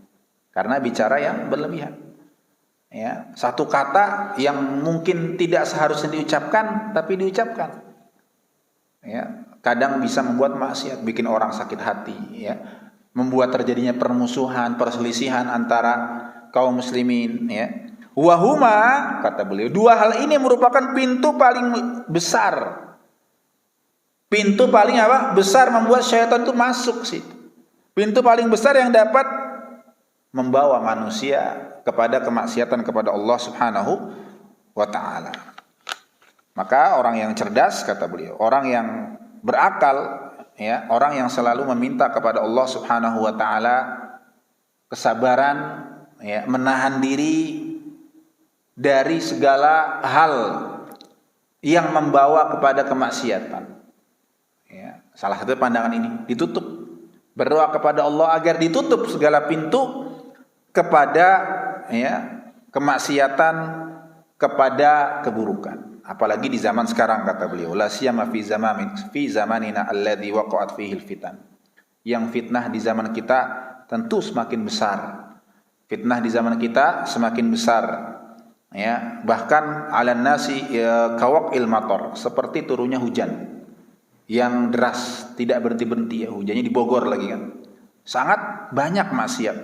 Ya, satu kata yang mungkin tidak seharusnya diucapkan, tapi diucapkan. Ya, kadang bisa membuat maksiat, bikin orang sakit hati, ya. membuat terjadinya permusuhan, perselisihan antara kaum muslimin, ya. Wahuma, kata beliau, dua hal ini merupakan pintu paling besar. Pintu paling apa? Besar membuat syaitan itu masuk situ. Pintu paling besar yang dapat membawa manusia kepada kemaksiatan kepada Allah Subhanahu wa taala. Maka orang yang cerdas, kata beliau, orang yang berakal, ya, orang yang selalu meminta kepada Allah Subhanahu wa taala kesabaran, ya, menahan diri dari segala hal yang membawa kepada kemaksiatan. Ya, salah satu pandangan ini ditutup. Berdoa kepada Allah agar ditutup segala pintu kepada, ya, kemaksiatan, kepada keburukan. Apalagi di zaman sekarang, kata beliau, la siyama fi zamanina alladzi waqa'at fihi fitan. Yang fitnah di zaman kita tentu semakin besar. Fitnah di zaman kita semakin besar. Ya, bahkan ala nasi ya, kawaqil matar, seperti turunnya hujan yang deras, tidak berhenti-berhenti, ya, hujannya di Bogor lagi kan. Sangat banyak maksiat.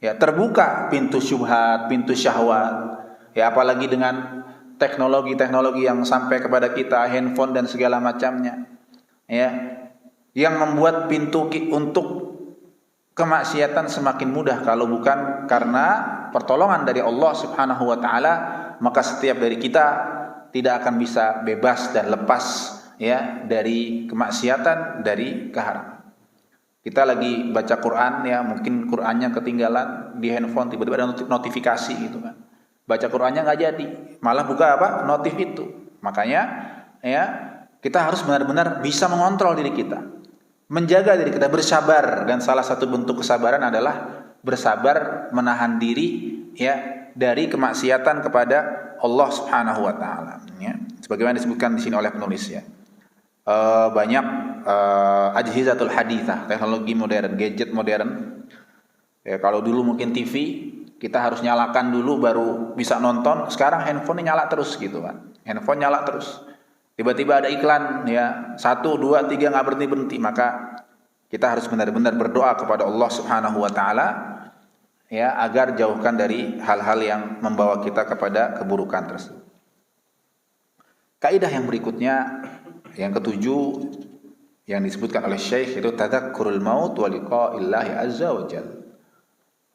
Ya, terbuka pintu syubhat, pintu syahwat. Ya, apalagi dengan teknologi-teknologi yang sampai kepada kita, handphone dan segala macamnya. Ya, yang membuat pintu untuk kemaksiatan semakin mudah. Kalau bukan karena pertolongan dari Allah Subhanahu wa taala, maka setiap dari kita tidak akan bisa bebas dan lepas, ya, dari kemaksiatan, dari keharaman. Kita lagi baca Quran, ya, mungkin Qurannya ketinggalan di handphone, tiba-tiba ada notifikasi gitu kan. Baca Qurannya nggak jadi, malah buka apa? Notif itu. Makanya, ya, kita harus benar-benar bisa mengontrol diri kita, menjaga diri kita, bersabar. Dan salah satu bentuk kesabaran adalah bersabar menahan diri, ya, dari kemaksiatan kepada Allah Subhanahu wa taala, ya. Sebagaimana disebutkan di sini oleh penulis, ya. Banyak ajhizatul hadithah, teknologi modern, gadget modern. Ya, kalau dulu mungkin TV kita harus nyalakan dulu baru bisa nonton, sekarang handphone nyala terus gitu kan. Handphone nyala terus. Tiba-tiba ada iklan, ya, 1, 2, 3 nggak berhenti-berhenti, maka kita harus benar-benar berdoa kepada Allah Subhanahu wa taala, ya, agar jauhkan dari hal-hal yang membawa kita kepada keburukan tersebut. Kaidah yang berikutnya, yang ketujuh, yang disebutkan oleh Syekh, itu tadzakkurul maut wa liqa'illahi azza wa jalla.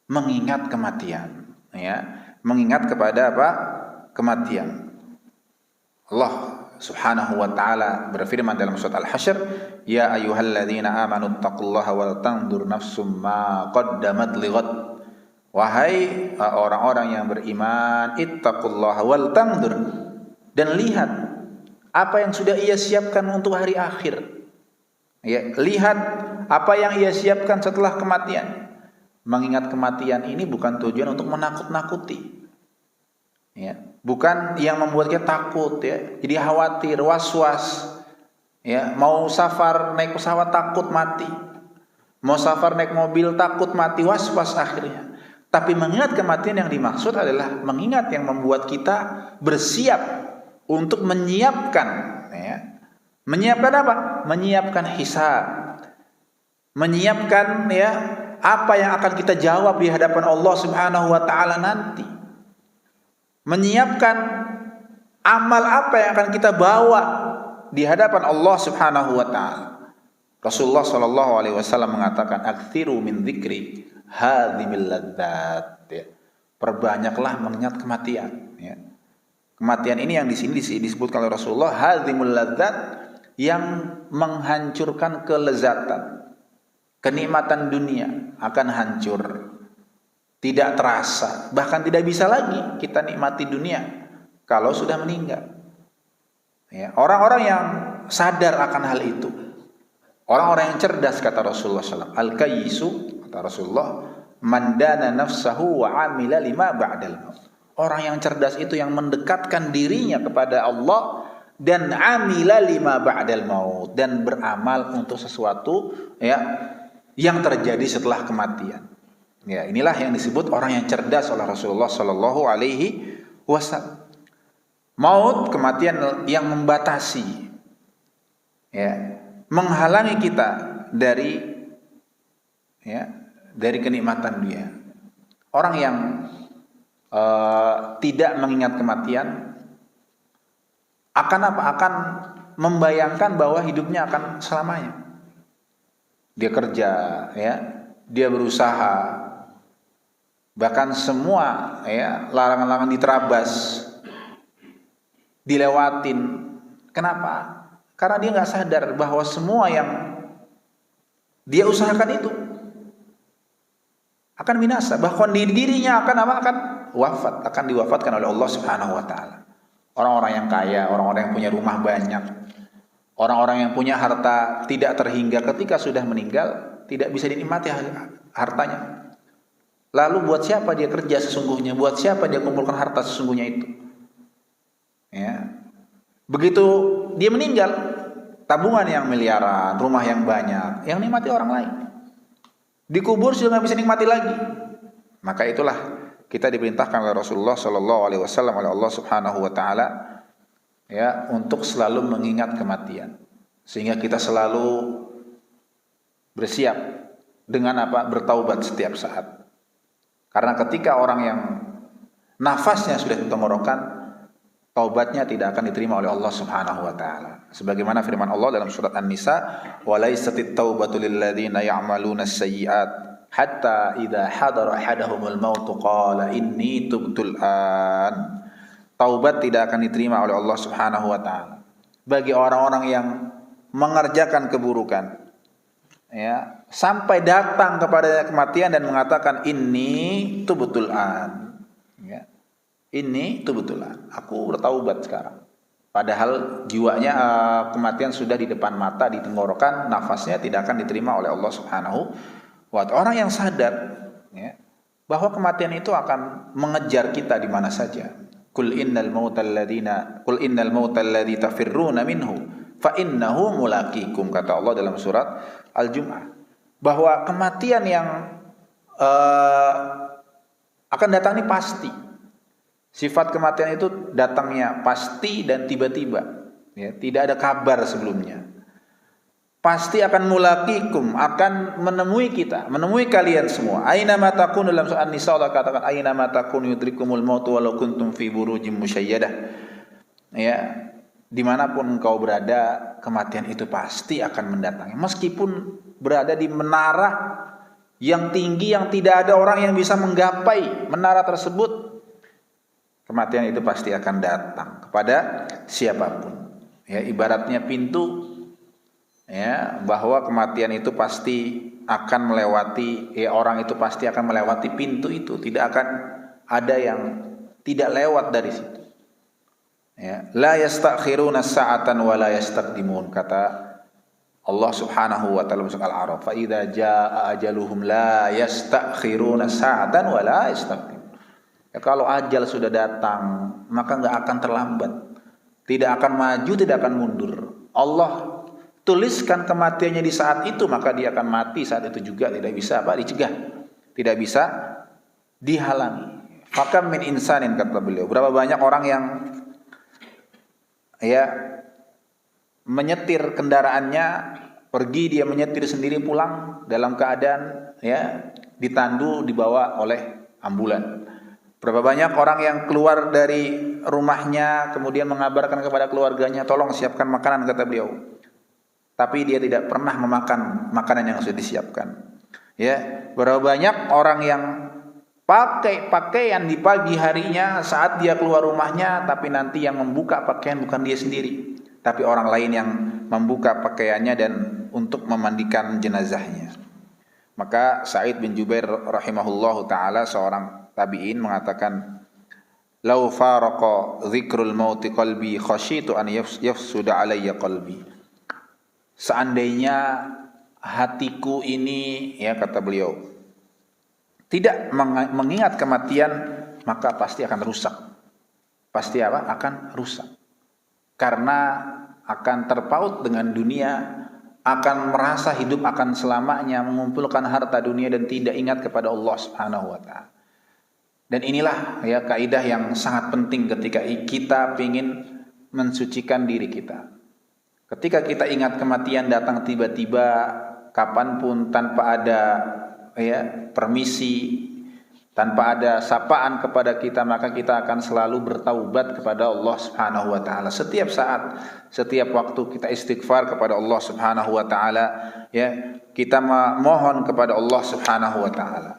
Mengingat kematian, ya, mengingat kepada apa? Kematian. Allah Subhanahu wa taala berfirman dalam surat Al-Hasyr, ya ayyuhalladzina amanu taqullaha wal tanzur nafsum ma qaddamat lighad. Wahai orang-orang yang beriman, ittaqullaha wal tanzur, dan lihat apa yang sudah ia siapkan untuk hari akhir. Ya, lihat apa yang ia siapkan setelah kematian. Mengingat kematian ini bukan tujuan untuk menakut-nakuti, ya, bukan yang membuat kita takut, ya, jadi khawatir, was-was, ya, mau safar naik pesawat takut mati, mau safar naik mobil takut mati, was-was akhirnya. Tapi mengingat kematian yang dimaksud adalah mengingat yang membuat kita bersiap untuk menyiapkan, ya, menyiapkan apa? Menyiapkan hisab, menyiapkan, ya, apa yang akan kita jawab di hadapan Allah Subhanahu wa taala nanti. Menyiapkan amal apa yang akan kita bawa di hadapan Allah Subhanahu wa taala. Rasulullah sallallahu alaihi wasallam mengatakan, "Aktsiru min dzikri hadzimil ladzat." Ya. Perbanyaklah mengingat kematian, ya. Kematian ini yang di sini disebutkan oleh Rasulullah hadzimul ladzat, yang menghancurkan kelezatan. Kenikmatan dunia akan hancur, tidak terasa, bahkan tidak bisa lagi kita nikmati dunia kalau sudah meninggal. Ya, orang-orang yang sadar akan hal itu, orang-orang yang cerdas, kata Rasulullah SAW, al-kayyisu, kata Rasulullah, man dana nafsahu wa amila lima ba'dal maut. Orang yang cerdas itu yang mendekatkan dirinya kepada Allah dan amila lima ba'dal maut, dan beramal untuk sesuatu, ya, yang terjadi setelah kematian. Ya, inilah yang disebut orang yang cerdas oleh Rasulullah sallallahu alaihi wasallam. Maut, kematian yang membatasi, ya, menghalangi kita dari, ya, dari kenikmatan dunia. Orang yang tidak mengingat kematian akan apa? Akan membayangkan bahwa hidupnya akan selamanya. Dia kerja, ya, dia berusaha, bahkan semua, ya, larangan-larangan diterabas, dilewatin. Kenapa? Karena dia nggak sadar bahwa semua yang dia usahakan itu akan binasa. Bahkan dirinya akan apa? Akan wafat, akan diwafatkan oleh Allah Subhanahu wa taala. Orang-orang yang kaya, orang-orang yang punya rumah banyak, orang-orang yang punya harta tidak terhingga, ketika sudah meninggal tidak bisa dinikmati hartanya. Lalu buat siapa dia kerja sesungguhnya? Buat siapa dia kumpulkan harta sesungguhnya itu? Ya. Begitu dia meninggal, tabungan yang miliaran, rumah yang banyak, yang nikmati orang lain. Dikubur sudah nggak bisa nikmati lagi. Maka itulah kita diperintahkan oleh Rasulullah Shallallahu Alaihi Wasallam oleh Allah Subhanahu Wa Taala, ya, untuk selalu mengingat kematian, sehingga kita selalu bersiap dengan apa? Bertaubat setiap saat. Karena ketika orang yang nafasnya sudah di tenggorokan, taubatnya tidak akan diterima oleh Allah Subhanahu wa taala. Sebagaimana firman Allah dalam surat An-Nisa, "Wa laysatit taubatu lil ladzina ya'maluna as-sayyi'at hatta idza hadara ahaduhumul maut qala inni tubtul an." Taubat tidak akan diterima oleh Allah Subhanahu wa taala bagi orang-orang yang mengerjakan keburukan, ya, sampai datang kepada kematian dan mengatakan inni tubtul an, ya. Ini kebetulan aku bertaubat sekarang. Padahal jiwanya kematian sudah di depan mata, di tenggorokan, nafasnya tidak akan diterima oleh Allah Subhanahu wa taala. Orang yang sadar, ya, bahwa kematian itu akan mengejar kita di mana saja. Qul innal mautal ladzi tafirruna minhu fa innahu mulaqikum, kata Allah dalam surat Al-Jumu'ah. Bahwa kematian yang akan datang ini pasti. Sifat kematian itu datangnya pasti dan tiba-tiba, ya, tidak ada kabar sebelumnya. Pasti akan mulaqikum, akan menemui kita, menemui kalian semua. Aina ma takunu, dalam surah An-Nisa Allah katakan aina ma takunu yudrikumul maut walau kuntum fi burujim musyayyadah. Ya, dimanapun engkau berada, kematian itu pasti akan mendatangi. Meskipun berada di menara yang tinggi yang tidak ada orang yang bisa menggapai menara tersebut, kematian itu pasti akan datang kepada siapapun. Ya, ibaratnya pintu, ya, bahwa kematian itu pasti akan melewati, ya, orang itu pasti akan melewati pintu itu, tidak akan ada yang tidak lewat dari situ. Ya, la yastakhiruna sa'atan wa la yastaqdimun, kata Allah Subhanahu wa taala dalam Al-A'raf, fa idza jaa ajaluhum la yastakhiruna sa'atan wa la yastaqdimun. Ya, kalau ajal sudah datang, maka nggak akan terlambat, tidak akan maju, tidak akan mundur. Allah tuliskan kematiannya di saat itu, maka dia akan mati saat itu juga, tidak bisa apa? Dicegah, tidak bisa dihalangi. Fakam min insanin, kata beliau, berapa banyak orang yang, ya, menyetir kendaraannya, pergi dia menyetir sendiri pulang dalam keadaan, ya, ditandu dibawa oleh ambulan. Berapa banyak orang yang keluar dari rumahnya kemudian mengabarkan kepada keluarganya, tolong siapkan makanan, kata beliau, tapi dia tidak pernah memakan makanan yang sudah disiapkan. Ya, berapa banyak orang yang pakai pakaian di pagi harinya saat dia keluar rumahnya, tapi nanti yang membuka pakaian bukan dia sendiri, tapi orang lain yang membuka pakaiannya dan untuk memandikan jenazahnya. Maka Sa'id bin Jubair rahimahullahu taala, seorang tabi'in, mengatakan, "Lau faraqa dzikrul mauti qalbi khasyitu an yafsuda alayya qalbi." Seandainya hatiku ini, ya, kata beliau, tidak mengingat kematian, maka pasti akan rusak. Pasti apa? Akan rusak. Karena akan terpaut dengan dunia, akan merasa hidup akan selamanya, mengumpulkan harta dunia dan tidak ingat kepada Allah Subhanahu wa taala. Dan inilah, ya, kaidah yang sangat penting ketika kita ingin mensucikan diri kita. Ketika kita ingat kematian datang tiba-tiba, kapanpun, tanpa ada permisi, tanpa ada sapaan kepada kita, maka kita akan selalu bertaubat kepada Allah Subhanahu wa taala. Setiap saat, setiap waktu kita istighfar kepada Allah Subhanahu wa taala, ya, kita mohon kepada Allah Subhanahu wa taala.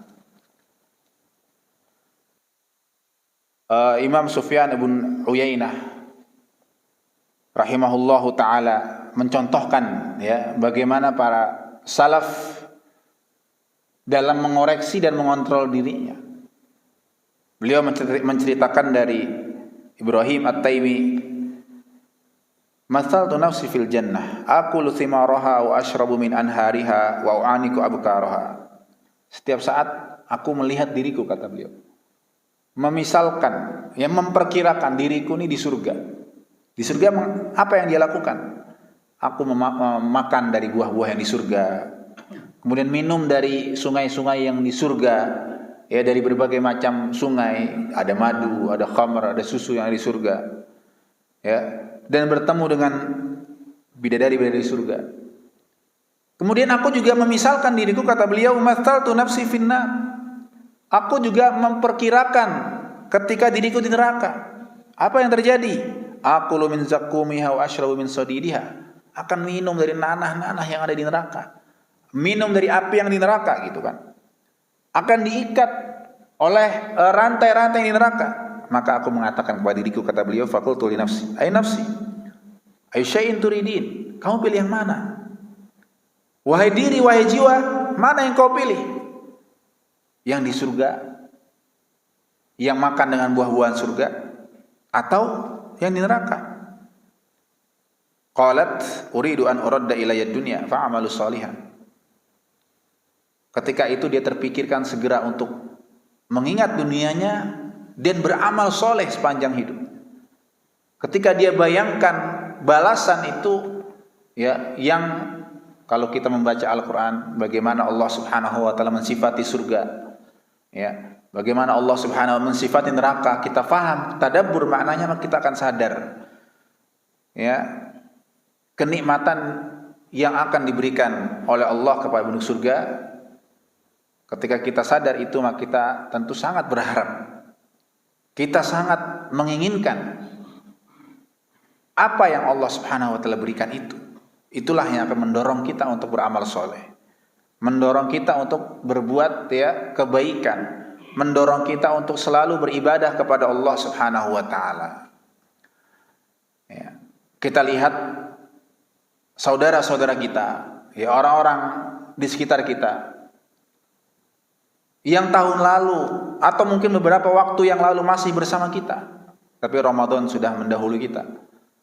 Imam Sufyan ibn Uyainah rahimahullahu taala mencontohkan, ya, bagaimana para salaf dalam mengoreksi dan mengontrol dirinya. Beliau menceritakan dari Ibrahim At-Taimi, "Mathaltu nafsi fil jannah, aqulu thimaraha wa ashrabu min anhariha wa u'aniku abkaraha." Setiap saat aku melihat diriku, kata beliau, memisalkan, yang memperkirakan diriku ini di surga. Di surga apa yang dia lakukan? Aku makan dari buah-buah yang di surga, kemudian minum dari sungai-sungai yang di surga, ya, dari berbagai macam sungai, ada madu, ada khamr, ada susu yang ada di surga, ya, dan bertemu dengan bidadari-bidadari surga. Kemudian aku juga memisalkan diriku, kata beliau, mathaltu nafsi finnar. Aku juga memperkirakan ketika diriku di neraka. Apa yang terjadi? Aku min zakumiha wa ashrabu min sadidiha. Akan minum dari nanah-nanah yang ada di neraka. Minum dari api yang di neraka, gitu kan. Akan diikat oleh rantai-rantai di neraka. Maka aku mengatakan kepada diriku, kata beliau, faqultu li nafsi, ay nafsi, ay syai'in turidin. Kamu pilih yang mana? Wahai diri, wahai jiwa, mana yang kau pilih? Yang di surga, yang makan dengan buah-buahan surga, atau yang di neraka? Qalat uridu an uradda ilayya dunya fa'amalu salihan. Ketika itu dia terpikirkan segera untuk mengingat dunianya dan beramal soleh sepanjang hidup. Ketika dia bayangkan balasan itu, ya, yang kalau kita membaca Al-Quran, bagaimana Allah Subhanahu wa taala mensifati surga, ya, bagaimana Allah Subhanahu wa taala mensifati neraka, kita faham, tadabbur maknanya, maka kita akan sadar, ya, kenikmatan yang akan diberikan oleh Allah kepada penduduk surga. Ketika kita sadar itu, maka kita tentu sangat berharap, kita sangat menginginkan apa yang Allah Subhanahu wa taala berikan itu. Itulah yang akan mendorong kita untuk beramal soleh, mendorong kita untuk berbuat, ya, kebaikan, mendorong kita untuk selalu beribadah kepada Allah Subhanahu wa taala. Ya. Kita lihat saudara-saudara kita, ya, orang-orang di sekitar kita yang tahun lalu atau mungkin beberapa waktu yang lalu masih bersama kita, tapi Ramadan sudah mendahului kita.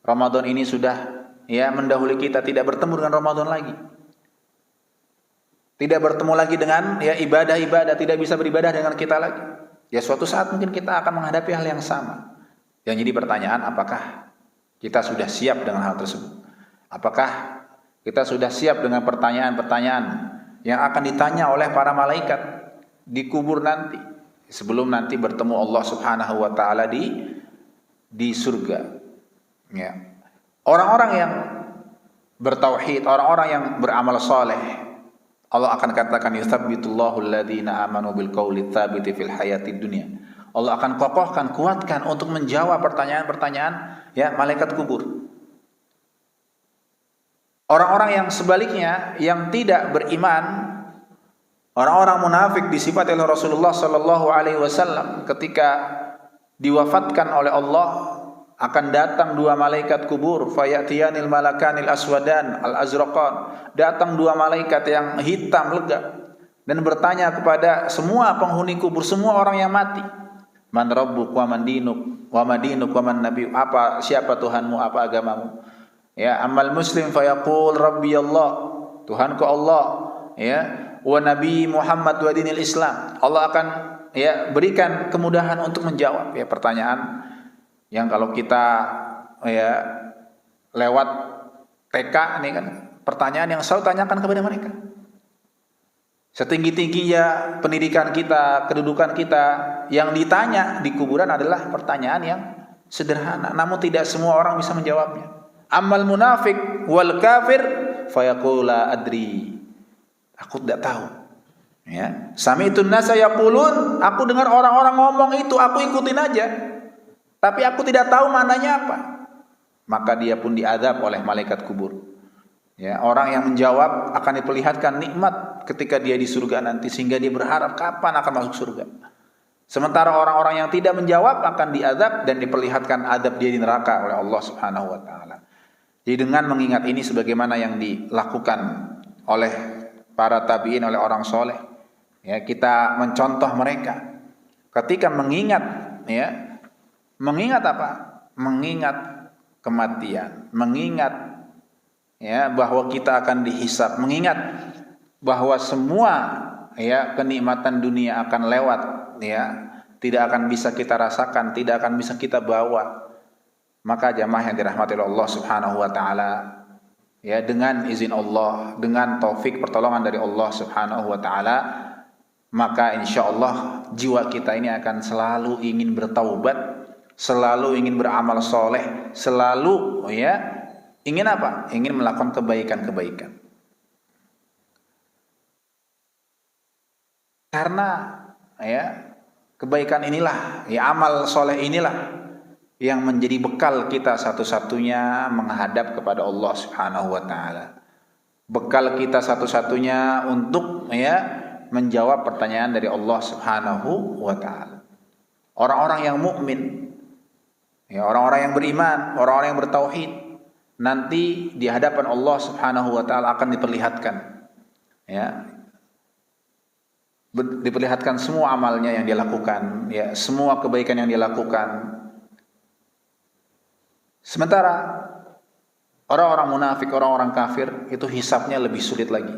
Ramadan ini sudah, ya, mendahului kita, tidak bertemu dengan Ramadan lagi. Tidak bertemu lagi dengan, ya, ibadah-ibadah, tidak bisa beribadah dengan kita lagi. Ya, suatu saat mungkin kita akan menghadapi hal yang sama. Yang jadi pertanyaan, apakah kita sudah siap dengan hal tersebut? Apakah kita sudah siap dengan pertanyaan-pertanyaan yang akan ditanya oleh para malaikat di kubur nanti, sebelum nanti bertemu Allah Subhanahu wa taala di surga, ya. Orang-orang yang bertauhid, orang-orang yang beramal saleh, Allah akan katakan yutsabbitullahu alladziina aamanu bil qauli tsabiti fil hayatid dunya. Allah akan kokohkan, kuatkan untuk menjawab pertanyaan-pertanyaan, ya, malaikat kubur. Orang-orang yang sebaliknya, yang tidak beriman, orang-orang munafik disifati oleh Rasulullah sallallahu alaihi wasallam ketika diwafatkan oleh Allah, akan datang dua malaikat kubur, fayatiyanil malakanil aswadan al azraqan, datang dua malaikat yang hitam legap dan bertanya kepada semua penghuni kubur, semua orang yang mati, man rabbuk wa man dinuk wa madinuk wa man nabiy, apa, siapa Tuhanmu, apa agamamu? Ya, amal muslim fayaqul rabbi Allah, Tuhanku Allah, ya, wa nabi Muhammad wa dinil Islam. Allah akan, ya, berikan kemudahan untuk menjawab, ya, pertanyaan yang kalau kita, ya, lewat TK ini kan pertanyaan yang selalu tanyakan kepada mereka. Setinggi-tingginya pendidikan kita, kedudukan kita, yang ditanya di kuburan adalah pertanyaan yang sederhana, namun tidak semua orang bisa menjawabnya. Amal munafik wal kafir fayaqula adri, aku tidak tahu. Ya, sami'tun nasa yaqulun, aku dengar orang-orang ngomong itu, aku ikutin aja. Tapi aku tidak tahu maknanya apa. Maka dia pun diazab oleh malaikat kubur. Ya, orang yang menjawab akan diperlihatkan nikmat ketika dia di surga nanti, sehingga dia berharap kapan akan masuk surga. Sementara orang-orang yang tidak menjawab akan diazab dan diperlihatkan azab dia di neraka oleh Allah Subhanahu wa taala. Jadi dengan mengingat ini sebagaimana yang dilakukan oleh para tabi'in, oleh orang soleh, ya, kita mencontoh mereka ketika mengingat, ya, mengingat apa? Mengingat kematian, mengingat, ya, bahwa kita akan dihisab, mengingat bahwa semua, ya, kenikmatan dunia akan lewat, ya, tidak akan bisa kita rasakan, tidak akan bisa kita bawa. Maka jamaah yang dirahmati oleh Allah Subhanahu wa taala, ya, dengan izin Allah, dengan taufik pertolongan dari Allah Subhanahu wa taala, maka insyaallah jiwa kita ini akan selalu ingin bertaubat, selalu ingin beramal soleh, selalu, ya, ingin apa? Ingin melakukan kebaikan-kebaikan. Karena, ya, kebaikan inilah, ya, amal soleh inilah yang menjadi bekal kita satu-satunya menghadap kepada Allah Subhanahu wa taala. Bekal kita satu-satunya untuk, ya, menjawab pertanyaan dari Allah Subhanahu wa taala. Orang-orang yang mukmin, ya, orang-orang yang beriman, orang-orang yang bertauhid, nanti di hadapan Allah Subhanahu wa taala akan diperlihatkan, ya, diperlihatkan semua amalnya yang dia lakukan, ya, semua kebaikan yang dia lakukan. Sementara orang-orang munafik, orang-orang kafir itu hisabnya lebih sulit lagi.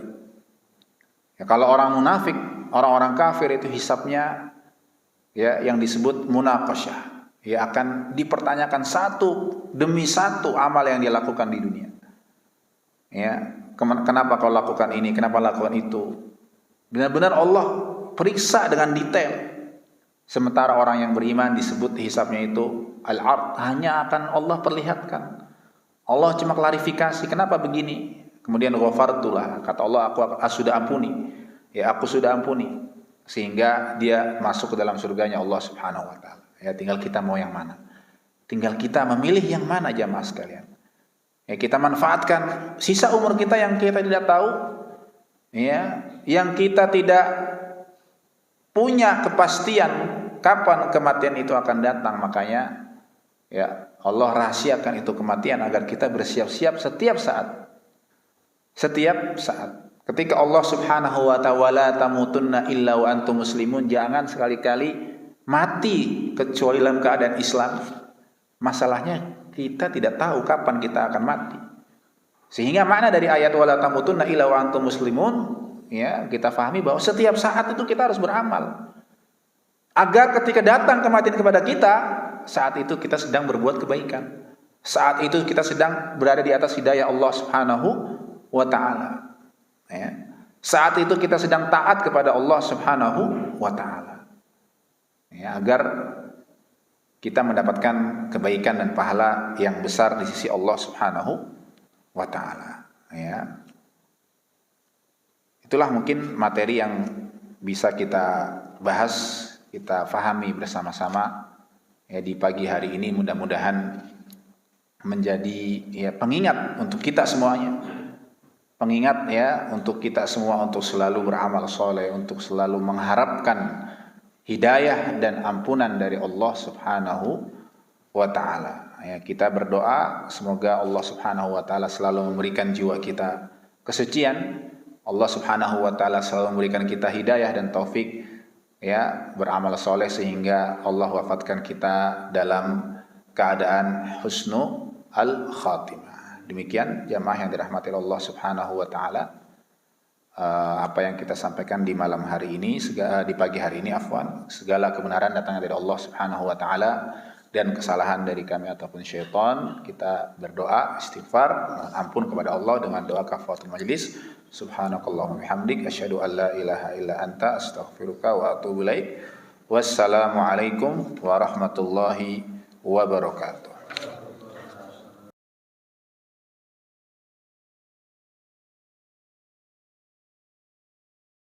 Ya, kalau orang munafik, orang-orang kafir itu hisabnya, ya, yang disebut munaqasyah, ya, akan dipertanyakan satu demi satu amal yang dia lakukan di dunia. Ya, kenapa kau lakukan ini? Kenapa lakukan itu? Benar-benar Allah periksa dengan detail. Sementara orang yang beriman disebut hisabnya itu al-ard, hanya akan Allah perlihatkan. Allah cuma klarifikasi, kenapa begini? Kemudian ghafartulah, kata Allah, aku sudah ampuni. Ya, aku sudah ampuni. Sehingga dia masuk ke dalam surganya Allah Subhanahu wa taala. Ya, tinggal kita mau yang mana. Tinggal kita memilih yang mana, jamaah sekalian. Ya, kita manfaatkan sisa umur kita yang kita tidak tahu, ya, yang kita tidak punya kepastian kapan kematian itu akan datang. Makanya, ya, Allah rahasiakan itu kematian agar kita bersiap-siap setiap saat. Setiap saat. Ketika Allah Subhanahu wa ta'ala tamutunna illa wa antum muslimun, jangan sekali-kali mati kecuali dalam keadaan Islam. Masalahnya kita tidak tahu kapan kita akan mati. Sehingga makna dari ayat wala tamutunna illa wa antum muslimun, ya, kita fahami bahwa setiap saat itu kita harus beramal. Agar ketika datang kematian kepada kita, saat itu kita sedang berbuat kebaikan. Saat itu kita sedang berada di atas hidayah Allah Subhanahu wa ta'ala. Ya. Saat itu kita sedang taat kepada Allah Subhanahu wa ta'ala. Ya, agar kita mendapatkan kebaikan dan pahala yang besar di sisi Allah Subhanahu wa ta'ala. Ya. Itulah mungkin materi yang bisa kita bahas, kita fahami bersama-sama, ya, di pagi hari ini. Mudah-mudahan menjadi, ya, pengingat untuk kita semuanya, pengingat, ya, untuk kita semua untuk selalu beramal soleh, untuk selalu mengharapkan hidayah dan ampunan dari Allah Subhanahu wa ta'ala. Ya, kita berdoa semoga Allah Subhanahu wa ta'ala selalu memberikan jiwa kita kesucian, Allah Subhanahu wa ta'ala selalu memberikan kita hidayah dan taufik, ya, beramal soleh, sehingga Allah wafatkan kita dalam keadaan husnu al-khatimah. Demikian jamaah yang dirahmati Allah Subhanahu wa ta'ala, apa yang kita sampaikan di malam hari ini, di pagi hari ini, afwan, segala kebenaran datangnya dari Allah Subhanahu wa ta'ala, dan kesalahan dari kami ataupun syaitan, kita berdoa istighfar, ampun kepada Allah dengan doa kafaratul majlis. Subhanakallahumma bihamdik, asyhadu an la ilaha illa anta, astaghfiruka wa atubu ilaik. Wassalamu alaikum warahmatullahi wabarakatuh.